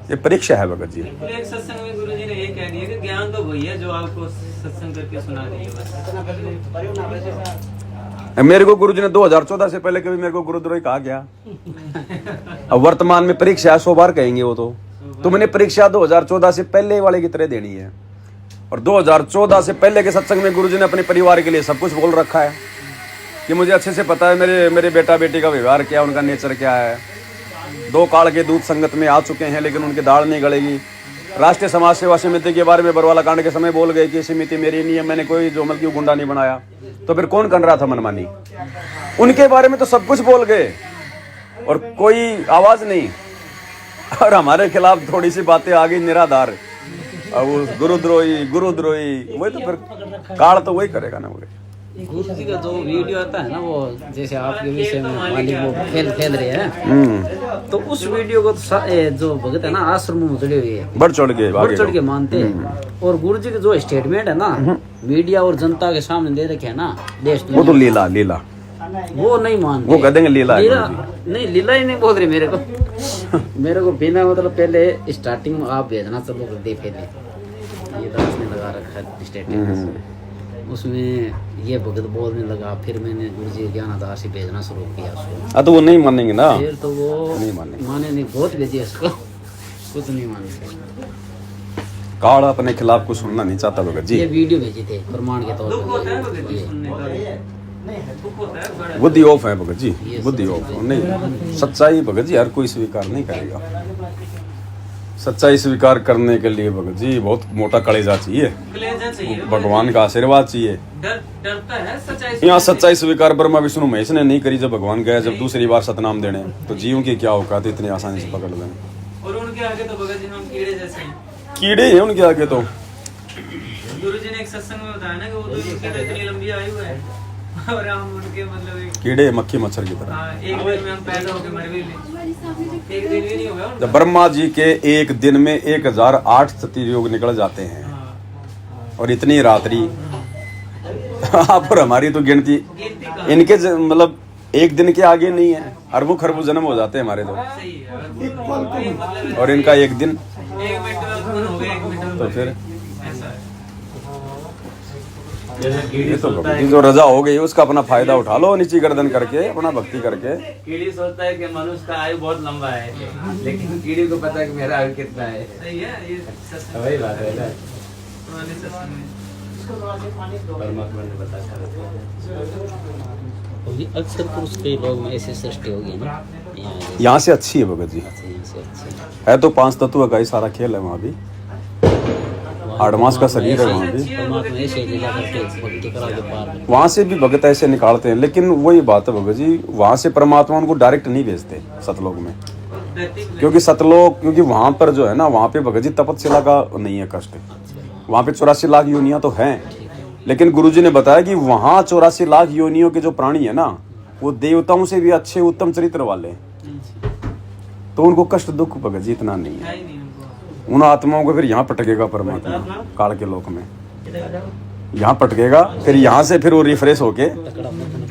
ये परीक्षा है भगत जी। एक सत्संग में गुरु जी ने ये कह दिया कि ज्ञान तो वही है जो आपको सत्संग करके सुना दिए बस। मेरे को गुरु जी ने 2014 से पहले कभी मेरे को गुरुद्रोही कहा गया। अब वर्तमान में परीक्षा है, 100 बार कहेंगे वो तो। तुमने परीक्षा 2014 से पहले वाले की तरह देनी है। और 2014 से पहले के सत्संग में गुरु जी ने अपने परिवार के लिए सब कुछ बोल रखा है कि मुझे अच्छे से पता है मेरे बेटा बेटी का व्यवहार क्या, उनका नेचर क्या है। 2 काल के दूत संगत में आ चुके हैं लेकिन उनकी दाढ़ नहीं गलेगी। राष्ट्रीय समाज सेवा समिति के बारे में बरवाला कांड के समय बोल गए कि समिति मेरी नहीं है, मैंने कोई जोमल की गुंडा नहीं बनाया। तो फिर कौन कर रहा था मनमानी? उनके बारे में तो सब कुछ बोल गए और कोई आवाज नहीं। और हमारे खिलाफ थोड़ी सी बातें आ गई निराधार, और वो गुरुद्रोही वही तो फिर काल तो वही करेगा ना। गुरु जी का जो वीडियो आता है ना, वो जैसे आपके विषय में मालिक वो फैल रहे हैं, तो उस वीडियो को जो भगत है ना आश्रम में जुड़े हुए है, बढ़ चढ़ के मानते हैं। और गुरु जी के जो स्टेटमेंट है ना मीडिया और जनता के सामने दे रखे है ना, देश वो तो लीला वो नहीं मानते। वो कह देंगे लीला नहीं, लीला ही नहीं बोल रही मेरे को बिना मतलब पहले स्टार्टिंग में आप भेजना चलो कर दे, पहले ये दास ने लगा रखा है स्टेटमेंट, उसमें ये भगत बोलने लगा, फिर मैंने गुरु जी ज्ञानाधार से भेजना शुरू किया उसको। तो वो नहीं मानेंगे ना, फिर तो वो नहीं मानेंगे, माने नहीं, बहुत भेजिए उसको, कुछ नहीं मानेंगे। काल अपने खिलाफ कुछ सुनना नहीं चाहता भगत जी। ये वीडियो भेजे थे प्रमाण के तौर दुख होता है भगत जी पर। सुनने का, दुख होता है बड़ा। बुद्धि ऑफ है भगत जी, बुद्धि ऑफ नहीं। सच्चाई भगत जी हर कोई स्वीकार नहीं करेगा। सच्चाई स्वीकार करने के लिए भगत जी बहुत मोटा कलेजा चाहिए, कलेजा चाहिए, भगवान का आशीर्वाद चाहिए। डरता है सच्चाई। यहाँ सच्चाई स्वीकार ब्रह्मा विष्णु महेश ने नहीं करी। जब भगवान गया जब दूसरी बार सतनाम देने, तो जीवों की क्या औकात इतनी आसानी से पकड़ लें। और उनके आगे तो भगत जी हम कीड़े जैसे हैं। कीड़े हैं उनके आगे तो। गुरु जी ने एक सत्संग में बताया ना कि वो तो इतनी लंबी आयु है और हम उनके मतलब एक कीड़े मक्खी मच्छर की तरह। एक दिन में हम पैदा होकर मर भी ले, एक दिन भी नहीं हुआ। जब ब्रह्मा जी के एक दिन में 1008 सतयुग निकल जाते हैं और इतनी रात्रि आप और हमारी तो गिनती इनके मतलब एक दिन के आगे नहीं है। अरबों खरबों जन्म हो जाते हैं हमारे तो, सही है। और इनका एक दिन, 1 मिनट हो गया, 1 मिनट तो फिर ऐसा है। ये तो भक्ति जो रजा हो गई उसका अपना फायदा उठा लो, नीची गर्दन करके अपना भक्ति करके। कीड़ी सोचता है कि मनुष्य का आयु बहुत लंबा है, लेकिन कीड़ी को पता है कि मेरा आयु कितना है। सही है, ये सत्संग वही बात है ना, पुराने सत्संग में परमात्मा ने बताया। अक्सर पुरुष कई लोग में ऐसे सृष्टि होगी ना, यहाँ से अच्छी है भगत जी, यहाँ से अच्छी है तो 5 तत्व का ही सारा खेल है वहाँ भी। 8 मास का शरीर है वहाँ भी। परमात्मा ऐसे लीला करके भक्ति करा के पार। वहाँ से भी भगत ऐसे निकालते हैं, लेकिन वही बात है भगत जी, वहाँ से परमात्मा उनको डायरेक्ट नहीं भेजते सतलोक में, क्योंकि सतलोक, क्योंकि वहाँ पर जो है ना, वहाँ पे भगत जी तपस्या का नहीं है कष्ट। वहाँ पे 84 लाख योनियाँ तो हैं, लेकिन गुरुजी ने बताया कि वहाँ 84 लाख योनियों के जो प्राणी है ना, वो देवताओं से भी अच्छे उत्तम चरित्र वाले हैं, तो उनको कष्ट दुख भगत जी इतना नहीं है। उन आत्माओं को फिर यहाँ पटकेगा परमात्मा काल के लोक में, यहाँ पटकेगा, फिर यहाँ से फिर वो रिफ्रेश होके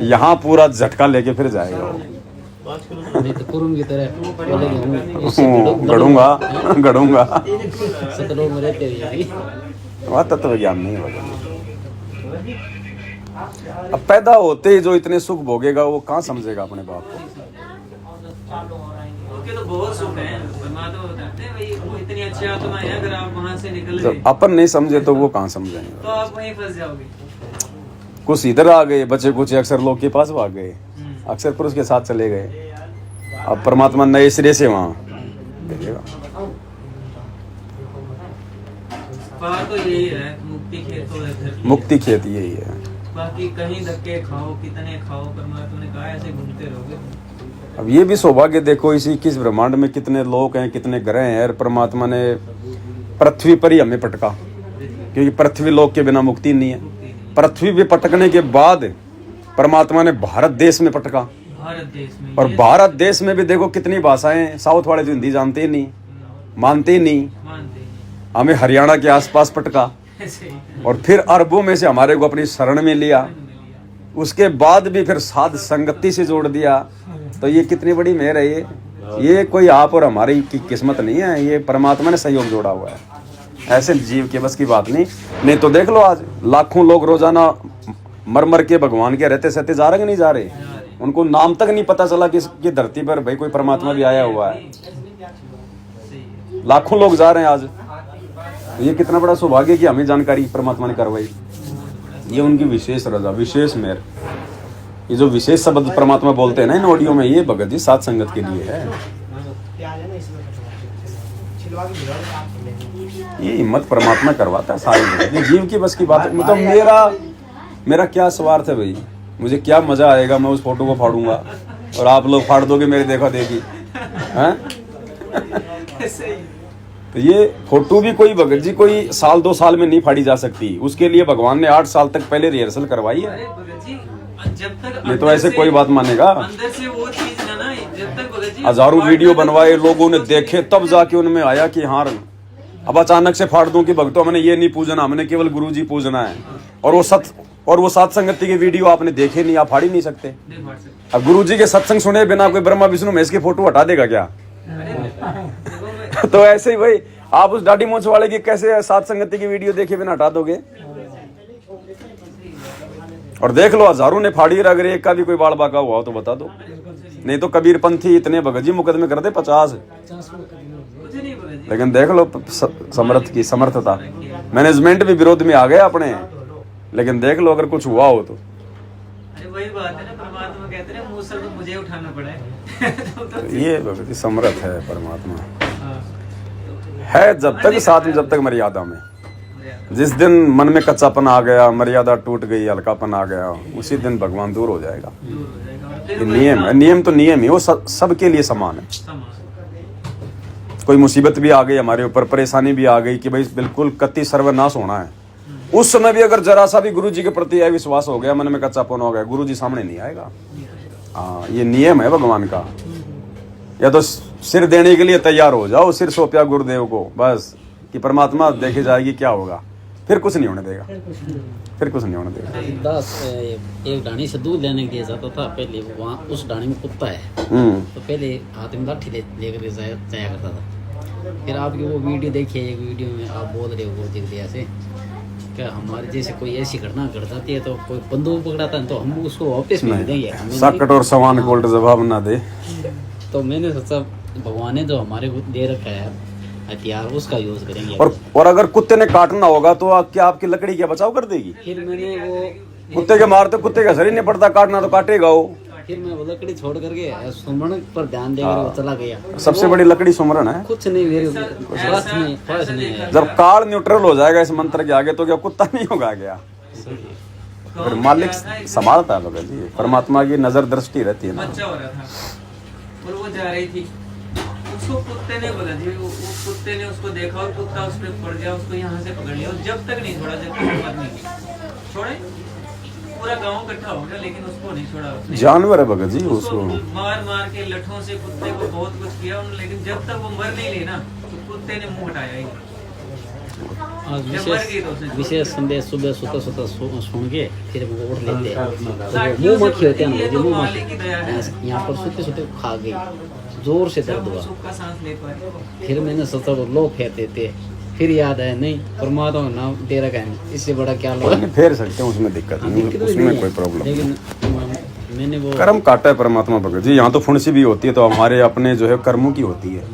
यहाँ पूरा झटका लेके फिर जाएगा। नहीं तो कुरुम की तरह गढ़ूंगा सतलोक में रहते हुए वहाँ तत्व ज्ञान नहीं होगा। अब पैदा होते ही जो इतने सुख भोगेगा वो कहाँ समझेगा अपने बाप को। ओके, तो बहुत सुख है, परमात्मा बताते हैं भाई वो इतनी अच्छी आत्मा है, अगर आप वहाँ से निकल गए जब अपन नहीं समझे तो वो कहाँ समझेंगे। तो आप वहीं फंस जाओगे। कुछ इधर आ गए बच्चे, कुछ अक्सर लोग के पास भाग गए, अक्सर पुरुष के साथ चले गए। अब परमात्मा नए सिरे से वहाँ भेजेगा। बात तो यही है, मुक्ति खेत तो है धरती। मुक्ति खेत यही है। बाकी कहीं धक्के खाओ, कितने खाओ, परमात्मा ने कहा ऐसे घूमते रहोगे। अब ये भी सौभाग्य देखो, इसी 21 ब्रह्मांड में कितने लोग हैं, कितने ग्रह हैं, और परमात्मा ने पृथ्वी पर ही हमें पटका, क्योंकि पृथ्वी लोक के बिना मुक्ति नहीं है। पृथ्वी पे पटकने के बाद परमात्मा ने भारत देश में पटका, भारत देश में, और भारत देश में भी देखो कितनी भाषाएं, साउथ वाले जो हिंदी जानते ही नहीं, मानते ही नहीं, मानते हैं। हमें हरियाणा के आसपास पटका, ऐसे ही और फिर अरबों में से हमारे को अपनी शरण में लिया, उसके बाद भी फिर साध संगति से जोड़ दिया। तो ये कितनी बड़ी मेहर है। ये कोई आप और हमारी की किस्मत नहीं है, ये परमात्मा ने सहयोग जोड़ा हुआ है। ऐसे जीव के बस की बात नहीं तो देख लो आज लाखों लोग रोजाना मर मर के भगवान के रहते सहते जा रहे कि नहीं जा रहे, उनको नाम तक नहीं पता चला कि इसकी धरती पर भाई कोई परमात्मा भी आया हुआ है। लाखों लोग जा रहे हैं आज। तो ये कितना बड़ा सौभाग्य है कि हमें जानकारी परमात्मा ने करवाई। ये उनकी विशेष रजा, विशेष मेहर। ये जो विशेष शब्द परमात्मा बोलते हैं ना इन ऑडियो में, ये भगत जी सात संगत के लिए है। ये हिम्मत परमात्मा करवाता है सारी जगह। ये जीव की बस की बात है। मतलब मेरा क्या स्वार्थ है भाई, मुझे क्या मजा आएगा, मैं उस फोटो को फाड़ूंगा और आप लोग फाड़ दोगे मेरे देखा देखी हैं? तो ये फोटो भी कोई भगत जी कोई साल 2 साल में नहीं फाड़ी जा सकती, उसके लिए भगवान ने 8 साल तक पहले रिहर्सल करवाई है। अरे भगत जी, जब तक ये तो ऐसे कोई बात मानेगा। अंदर से वो चीज ना, जब तक भगत जी हजारों वीडियो बनवाए, लोगों ने देखे, तब जाके उनमें आया कि हाँ अब अचानक से फाड़ दूं कि भक्तों हमने ये नहीं पूजना, हमने केवल गुरु जी पूजना है। और वो सात संगति के वीडियो आपने देखे नहीं, आप फाड़ ही नहीं सकते। अब गुरु जी के सत्संग सुने बिना कोई ब्रह्मा विष्णु महेश की फोटो हटा देगा क्या? तो ऐसे ही भाई आप उस दाढ़ी मूंछ वाले की कैसे सात संगति की वीडियो देखे बिना हटा दोगे? और देख लो हजारों ने फाड़ी, अगर एक का भी कोई बाल बाका हुआ हो तो बता दो। नहीं तो कबीर पंथी इतने भगत जी मुकदमे कर दे 50। लेकिन देख लो समर्थ की समर्थता, मैनेजमेंट भी विरोध में आ गए अपने। लेकिन देख लो अगर कुछ हुआ हो तो वही बात है ना, परमात्मा कहते हैं मुंह से तो मुझे उठाना पड़ा है। ये भगत जी समर्थ है परमात्मा है, जब तक साथ में, जब तक मर्यादा में। जिस दिन मन में कच्चापन आ गया, मर्यादा टूट गई, हल्कापन आ गया, उसी दिन भगवान दूर हो जाएगा। ये नियम है, नियम तो नियम ही, वो सबके लिए समान है। कोई मुसीबत भी आ गई हमारे ऊपर, परेशानी भी आ गई कि भाई बिल्कुल कति सर्वनाश होना है, उस समय भी अगर जरा सा भी गुरु जी के प्रति विश्वास हो गया, मन में कच्चापन हो गया, गुरु जी सामने नहीं आएगा। हाँ, ये नियम है भगवान का। या तो सिर देने के लिए तैयार हो जाओ, सिर सौंपया गुरुदेव को बस कि परमात्मा देखे जाएगी क्या होगा, फिर कुछ नहीं होने देगा, फिर कुछ नहीं होने देगा। एक डाणी से दूध लेने के लिए जाता था पहले, वहाँ उस डाणी में कुत्ता है, तो पहले हाथ में लाठी लेकर जाया करता था। फिर आपकी वो वीडियो देखिए, एक वीडियो में आप बोल रहे हो वो दिख दिया से क्या हमारे जैसे कोई ऐसी घटना घट जाती है तो कोई बंदूक पकड़ाता है तो हम उसको वापस भेज देंगे, सकट और सवान को उल्टा जवाब ना दे। तो मैंने सोचा भगवान ने जो हमारे को दे रखा है हथियार, उसका यूज करेंगे। और अगर कुत्ते ने काटना होगा तो क्या आपकी लकड़ी क्या बचाव कर देगी? फिर मैंने वो कुत्ते के मारते कुत्ते का शरीर नहीं पड़ता, काटना तो काटेगा वो। फिर मैं वो लकड़ी छोड़ करके सुमरण पर ध्यान देकर वो चला गया। सबसे बड़ी लकड़ी सुमरण है। कुछ नहीं, मेरे स्वास्थ्य में पास नहीं है। जब काल न्यूट्रल हो जाएगा इस मंत्र के आगे तो क्या कुत्ता नहीं होगा क्या? फिर मालिक संभालता है भगत जी, परमात्मा की नजर दृष्टि रहती है ना। बच्चा हो रहा था और वो जा रही थी, उसको कुत्ते ने बोला जी, वो कुत्ते ने उसको देखा और कुत्ता उस पर पड़ गया, उसको यहाँ से पकड़ लिया और जब तक नहीं छोड़ा, जब तक मर नहीं छोड़े। पूरा गांव इकट्ठा हो गया लेकिन उसको नहीं छोड़ा उसने। जानवर है भगत जी, उसको मार मार के लठों से कुत्ते को बहुत कुछ किया उन्होंने, लेकिन जब तक वो मर नहीं ली ना तो कुत्ते ने मुंह हटाया ही। विशेष संदेश सुबह सुता सुन के फिर वो उठ लेते हैं। मुंह मक्खी होते हैं, जो मुंह मक्खी यहाँ पर सोते सोते खा गई, जोर से दर्द हुआ। फिर मैंने सोचा वो लोग फेरते थे, फिर याद आया नहीं परमात्मा का नाम दे रखा है, इससे बड़ा क्या लगा। फेर सकते हैं, उसमें दिक्कत नहीं, उसमें कोई प्रॉब्लम नहीं। लेकिन मैंने वो कर्म काटा है परमात्मा भगत जी। यहाँ तो फुंसी भी होती है तो हमारे अपने जो है कर्मों की होती है।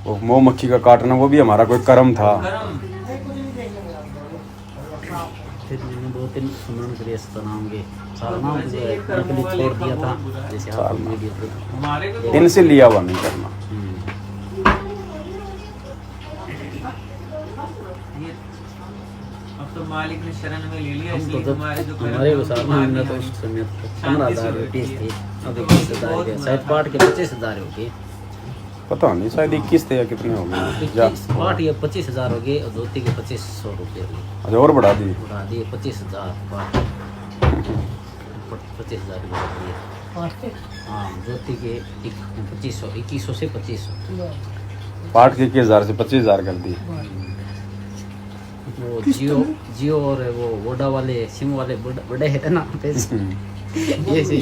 वो मोह मक्खी का काटना वो भी हमारा कोई कर्म था। फिर मैंने 2-3 सुमरण के लिए नाम के सारा नाम नकली छोड़ दिया था, जैसे आप वीडियो पे इनसे लिया हुआ नहीं करना। अब तो मालिक ने शरण में ले लिया, हम तो इसलिए जब हमारे जो हमारे हिसाब में हमने तो उस समय 15,000 रुपीज़ थी, अब 21,000 के शायद पार्ट के 25,000 हो गए, पता नहीं शायद 21 थे या कितने हो गए या 21 पार्ट या 25,000 हो गए और धोती के 2,500 रुपये हो गए, अच्छा और बढ़ा दी। उड़ा दिए 25,000 पार्ट, 25,000 रुपये बढ़ा दिए। हाँ धोती के 2500, 2100 से 2500। पार्ट के 21,000 से 25,000 कर दी। वो जियो और वो वोडा वाले सिम वाले बड़े है ना पैसे, ये से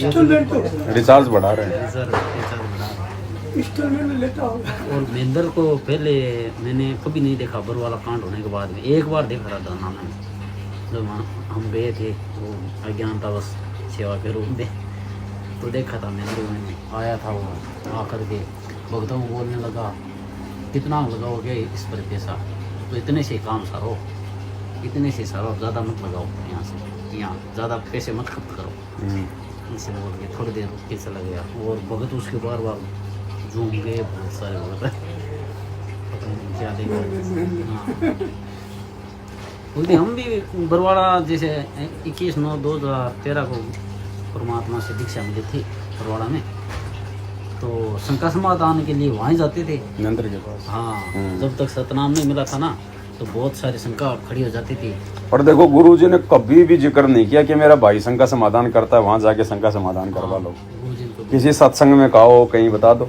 रिचार्ज बढ़ा रहे हैं। सर रिचार्ज बढ़ा रहे हैं। और महेंद्र को पहले मैंने कभी नहीं देखा, बरवाला कांड होने के बाद में एक बार देखा था दाना में, जब हम गए थे वो अज्ञानतावश सेवा के रूप में, तो देखा था महेंद्र में आया था वो, आकर के भक्तों को बोलने लगा कितना लगाओगे इस पर पैसा, तो इतने से काम सारो, इतने से सारो, ज़्यादा मत लगाओ, यहाँ से यहाँ ज़्यादा पैसे मत खर्च करो, इसे बोल के थोड़ी देर उसके चला गया। और भगत उसके बार बार झूम गए, बहुत सारे भगत पता नहीं क्या देखा। उस दिन हम भी बरवाड़ा जैसे 21/9/2013 को परमात्मा से दीक्षा मिली थी बरवाड़ा में, तो शंका समाधान के लिए वहाँ जाते थे नंतर के पास। हाँ जब तक सतनाम नहीं मिला था ना, तो बहुत सारी शंका खड़ी हो जाती थी। और देखो गुरुजी ने कभी भी जिक्र नहीं किया कि मेरा भाई शंका समाधान करता है, वहाँ जाके शंका समाधान करवा लो। गुरुजी को किसी सत्संग में कहो, कहीं बता दो।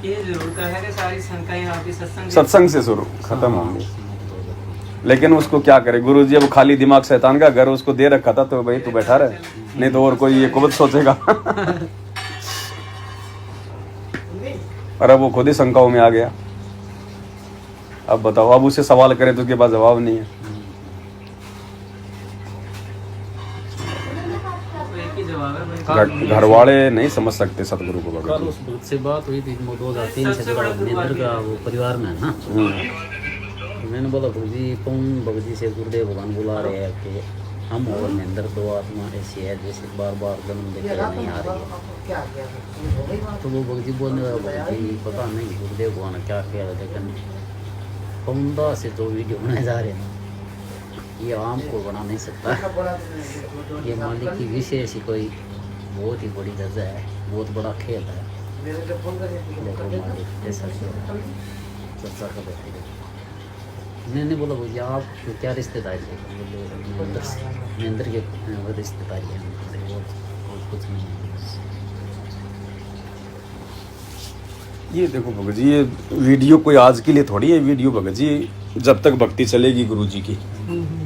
ये जरूर कहा है कि सारी शंकाएं आपकी सत्संग से शुरू खत्म होंगी, लेकिन उसको क्या करे गुरुजी, अब खाली दिमाग शैतान का घर उसको दे रखा था, तो भाई तू बैठा रहे, नहीं तो और कोई ये कुबत सोचेगा। और अब वो खुद ही शंकाओं में आ गया। अब बताओ, अब उसे सवाल करे तो उसके पास जवाब नहीं है। घर वाले नहीं समझ सकते सतगुरु को। कल उस भक्त से बात हुई थी 2003 से, महेंद्र का वो परिवार में है ना, मैंने बोला भगजी कौन, भगजी से गुरुदेव भगवान बुला रहे हैं कि हम और महेंद्र दो आत्मा ऐसी है जैसे बार बार जन्म लेकर नहीं आ रही है। तो वो भगजी बोलने लगा भगजी पता नहीं गुरुदेव भगवान क्या किया, लेकिन कौंदा से जो वीडियो बनाए जा रहे हैं ये आम को बना नहीं सकता, ये मालिक की विशेष ही कोई बहुत ही बड़ी दर्जा है, बहुत बड़ा खेल है, लेकिन मालिक ऐसा चर्चा कर रहे थे। मैंने बोला भैया आप क्या रिश्तेदारी है, महेंद्र के रिश्तेदारी है, और कुछ नहीं है। ये देखो भगत जी, ये वीडियो कोई आज के लिए थोड़ी है वीडियो भगत जी, जब तक भक्ति चलेगी गुरु जी की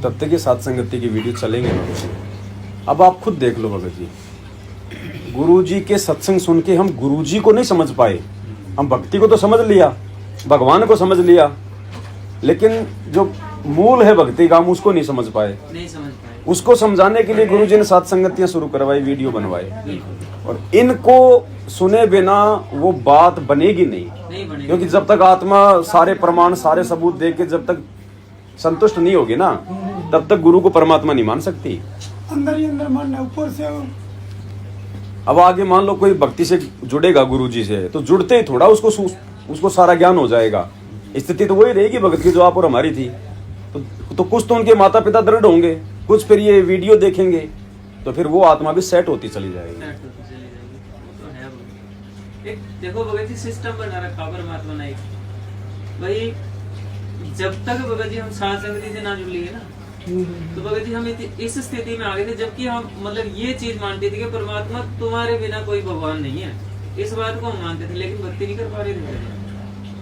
तब तक ये साथ संगति की वीडियो चलेंगे भगत जी। अब आप खुद देख लो भगत जी, गुरु जी के सत्संग सुन के हम गुरु जी को नहीं समझ पाए, हम भक्ति को तो समझ लिया, भगवान को समझ लिया, लेकिन जो मूल है भक्ति का हम उसको नहीं समझ पाए। उसको समझाने के लिए गुरु जी ने साथ संगतियां शुरू करवाई, वीडियो बनवाए, और इनको सुने बिना वो बात बनेगी नहीं, क्योंकि जब तक आत्मा सारे प्रमाण सारे सबूत दे के जब तक संतुष्ट नहीं होगी ना, तब तक गुरु को परमात्मा नहीं मान सकती। अंदर ही अंदर मानना, ऊपर से अब आगे मान लो कोई भक्ति से जुड़ेगा गुरु जी से, तो जुड़ते ही थोड़ा उसको सारा ज्ञान हो जाएगा। स्थिति तो वही रहेगी भगत की जो आप और हमारी थी, तो कुछ तो उनके माता पिता दृढ़ होंगे, कुछ फिर ये वीडियो देखेंगे, तो फिर वो आत्मा भी सेट होती चली जाएगी। एक देखो भगत जी सिस्टम बना रखा परमात्मा ने भाई, जब तक भगत जी हम साथ संगति से ना जुड़ लिए ना, तो भगत जी हम इस स्थिति में आ गए थे, जबकि हम मतलब ये चीज मानते थे कि परमात्मा तुम्हारे बिना कोई भगवान नहीं है, इस बात को हम मानते थे, लेकिन भक्ति नहीं कर पा रहे थे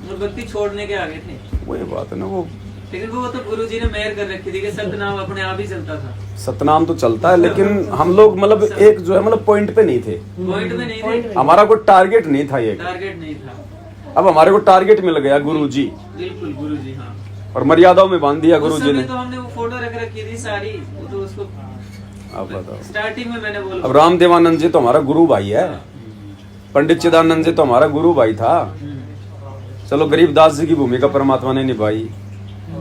और भक्ति छोड़ने के आगे थे। वही बात है ना, वो लेकिन वो तो गुरु जी ने मेहर कर रखी थी कि सतनाम अपने आप ही चलता था। सतनाम तो चलता है, लेकिन हम लोग मतलब एक जो है मतलब पॉइंट पे नहीं थे, पॉइंट पे नहीं थे, हमारा कोई टारगेट नहीं था, ये टारगेट नहीं था। अब हमारे को टारगेट मिल गया गुरु जी, बिल्कुल गुरु जी, हाँ, और मर्यादाओं में बांध दिया गुरु जी ने। तो हमने वो फोटो रख रखी थी सारी, वो तो उसको आप बताओ, स्टार्टिंग में मैंने बोला। अब रामदेवानंद जी तो हमारा गुरु भाई है, पंडित चिदानंद जी तो हमारा गुरु भाई था, चलो गरीबदास जी की भूमिका परमात्मा ने निभाई,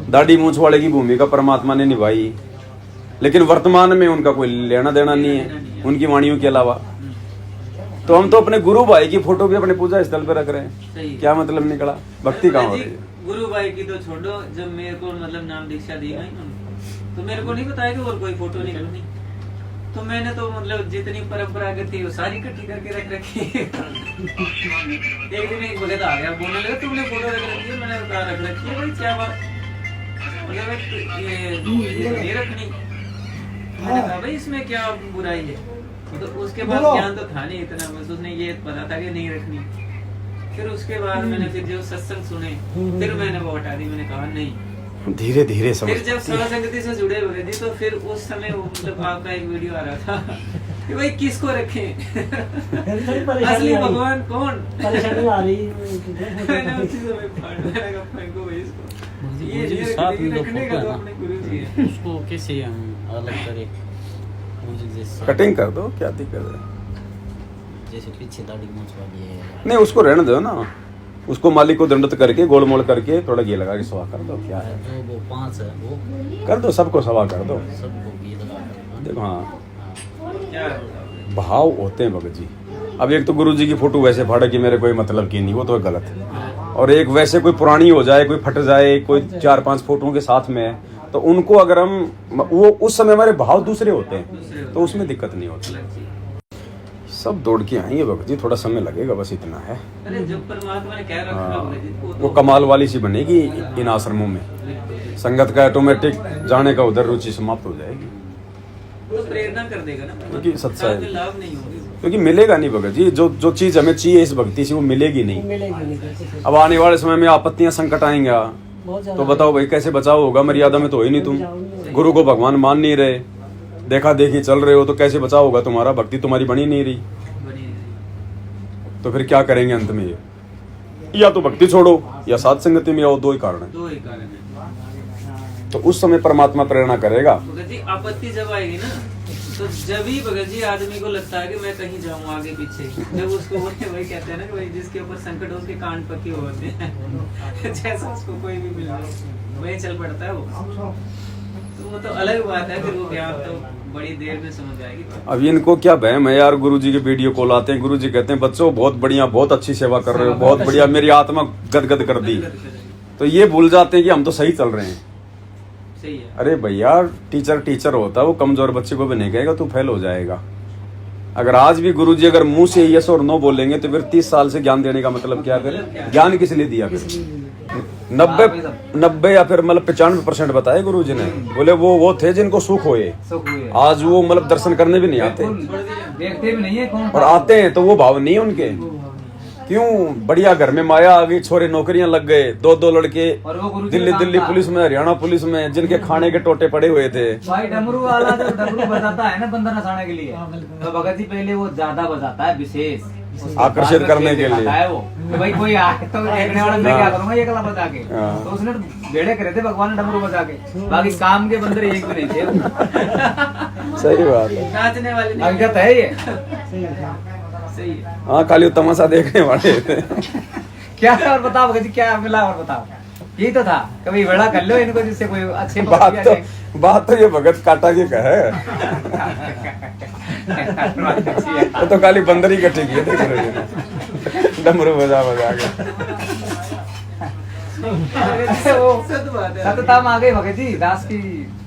दाढ़ी मूंछ वाले की भूमिका परमात्मा ने निभाई, लेकिन वर्तमान में उनका कोई लेना देना नहीं है उनकी वाणियों के अलावा। तो हम तो अपने गुरु भाई की फोटो भी अपने पूजा स्थल पे रख रहे हैं, क्या मतलब निकला, भक्ति कहाँ हो रही है? गुरु भाई की तो छोड़ो, जब मेरे को मतलब नाम दीक्षा दी गई ना, तो मेरे को नहीं बताया कि और कोई फोटो नहीं रखनी। तो मैंने तो मतलब जितनी परंपरागत थी वो सारी इकट्ठी करके रख रखी। एक दिन एक भगत आ गया, बोलने लगा तुमने फोटो रख रखी है? मैंने कहा रख रखी है भाई, क्या बात? ये नहीं रखनी। मैंने कहा भाई इसमें क्या बुराई है? तो उसके बाद ज्ञान तो था नहीं इतना, बस उसने ये पता था कि नहीं रखनी। फिर उसके बाद मैंने फिर जो सत्संग सुने, फिर मैंने वो हटा दी। मैंने कहा नहीं, धीरे धीरे फिर जब सभा संगति से जुड़े हुए थे तो फिर उस समय वो मतलब आपका एक वीडियो आ रहा था कि भाई किसको रखें, असली भगवान कौन? परेशानी आ रही मैंने उसी समय मैंने कहा फेंको भाई इसको, ये साथ में रखने का तो अपने गुरु जी है। उसको कैसे हम अलग करें? जैसे कटिंग कर दो, क्या दिक्कत है? जैसे पीछे दाढ़ी मूंछ वाली है, नहीं उसको रहने दो ना, उसको मालिक को दंडत करके गोल मोल करके थोड़ा घी लगा के सवा कर दो। क्या है, जो वो 5 है वो कर दो, सबको सवा कर दो। सबको घी लगा कर देखो हाँ, क्या भाव होते हैं भगत जी। अब एक तो गुरु जी की फोटो वैसे फाड़े कि मेरे कोई मतलब की नहीं, वो तो गलत है। और एक वैसे कोई पुरानी हो जाए, कोई फट जाए, कोई 4-5 फोटों के साथ में है, तो उनको अगर हम वो उस समय हमारे भाव दूसरे होते हैं तो उसमें दिक्कत नहीं होती। सब दौड़ के आएंगे भगत जी, थोड़ा समय लगेगा, बस इतना है। अरे जो परमात्मा ने क्या रखा होगा जी, वो कमाल वाली सी बनेगी इन आश्रमों में। संगत का ऑटोमेटिक जाने का उधर रुचि समाप्त हो जाएगी, तो प्रेरणा कर देगा ना, क्योंकि सच्चाई, साथ में लाभ नहीं होगी। क्योंकि मिलेगा नहीं भगत जी, जो चीज हमें चाहिए इस भक्ति से वो मिलेगी नहीं। अब आने वाले समय में आपत्तियां संकट आएंगे तो बताओ भाई कैसे बचाव होगा? मर्यादा में तो हो ही नहीं, तुम गुरु को भगवान मान नहीं रहे, देखा देखी चल रहे हो, तो कैसे बचाव होगा तुम्हारा? भक्ति तुम्हारी बनी नहीं रही तो फिर क्या करेंगे अंत में? ये या तो भक्ति छोड़ो या साथ संगति में आओ, दो ही कारण है। दो ही कारण है। तो उस समय परमात्मा प्रेरणा करेगा। भगत जी आपत्ति जब आएगी ना, तो जब ही भगत जी आदमी को लगता है कि मैं कहीं जाऊँ आगे पीछे, जब उसको वही कहते हैं ना कि भाई जिसके ऊपर संकट हो उसके कान पके होते हैं जैसा उसको कोई भी मिल रहा वही चल पड़ता है वो। तो वो तो अलग बात है, फिर वो ज्ञान तो बड़ी देर में समझ आएगी। अब इनको क्या वहम है यार, गुरुजी के वीडियो कॉल आते हैं, गुरुजी कहते हैं बच्चों बहुत बढ़िया, बहुत अच्छी सेवा कर रहे हो, बहुत बढ़िया, मेरी आत्मा गदगद कर दी। तो ये भूल जाते हैं कि हम तो सही चल रहे हैं। सही है। अरे भैया टीचर होता है, वो कमजोर बच्चे को भी नहीं कहेगा तू फेल हो जाएगा। अगर आज भी गुरुजी अगर मुंह से यस और नो बोलेंगे तो फिर 30 साल से ज्ञान देने का मतलब क्या? फिर ज्ञान किस लिए दिया? फिर 90 या फिर मतलब 95% बताए गुरुजी ने, बोले वो थे जिनको सुख होए। आज वो मतलब दर्शन करने भी नहीं आते, देखते भी नहीं है कौन, और आते हैं तो वो भाव नहीं है उनके। क्यों? बढ़िया घर में माया आ गई, छोरे नौकरियां लग गए, 2 लड़के दिल्ली पुलिस में, हरियाणा पुलिस में, जिनके खाने के टोटे पड़े हुए थे। भाई डमरू वाला जो डमरू बजाता है ना बंदर नचाने के लिए, तो भगत जी पहले वो ज्यादा बजाता है, विशेष आकर्षित करने के लिए है वो, तो भाई कोई आए तो देखने वाला मैं क्या करूंगा ये कला बजा के। तो उसने बेड़े करे थे भगवान ने डमरू बजा के, बाकी काम के बंदर एक भी नहीं थे। सही बात है, नाचने वाले अंगत है ये। सही है। हाँ, खाली तमाशा देखने वाले थे। क्या और बताओ भगत जी, क्या मिला और बताओ? यही तो था, कभी बड़ा कर लो इनको जिससे कोई अच्छे बात तो ये भगत काटा के कहे तो खाली बंदर ही इकट्ठे किए थे डमरू बजा के। सततम आ गई भगत जी, दास की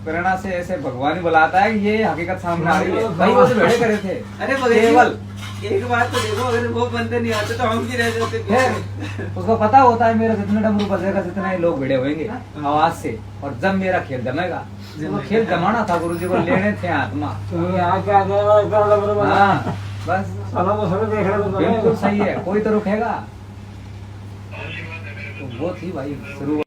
प्रेरणा से ऐसे भगवान ही बुलाता है, ये हकीकत सामने आ रही है। भाई वो तो भेड़े करे थे। अरे केवल एक बात तो देखो, अगर वो बंदे नहीं आते तो हम भी रह जाते। उसको पता होता है मेरा जितने डमरू बजेगा जितना ही लोग भिड़े होंगे आवाज से, और जब मेरा खेल जमेगा, वो खेल जमाना था गुरुजी को, लेने थे आत्मा। हाँ बस बिल्कुल सही है, कोई तो रुकेगा। तो वो थी भाई शुरू।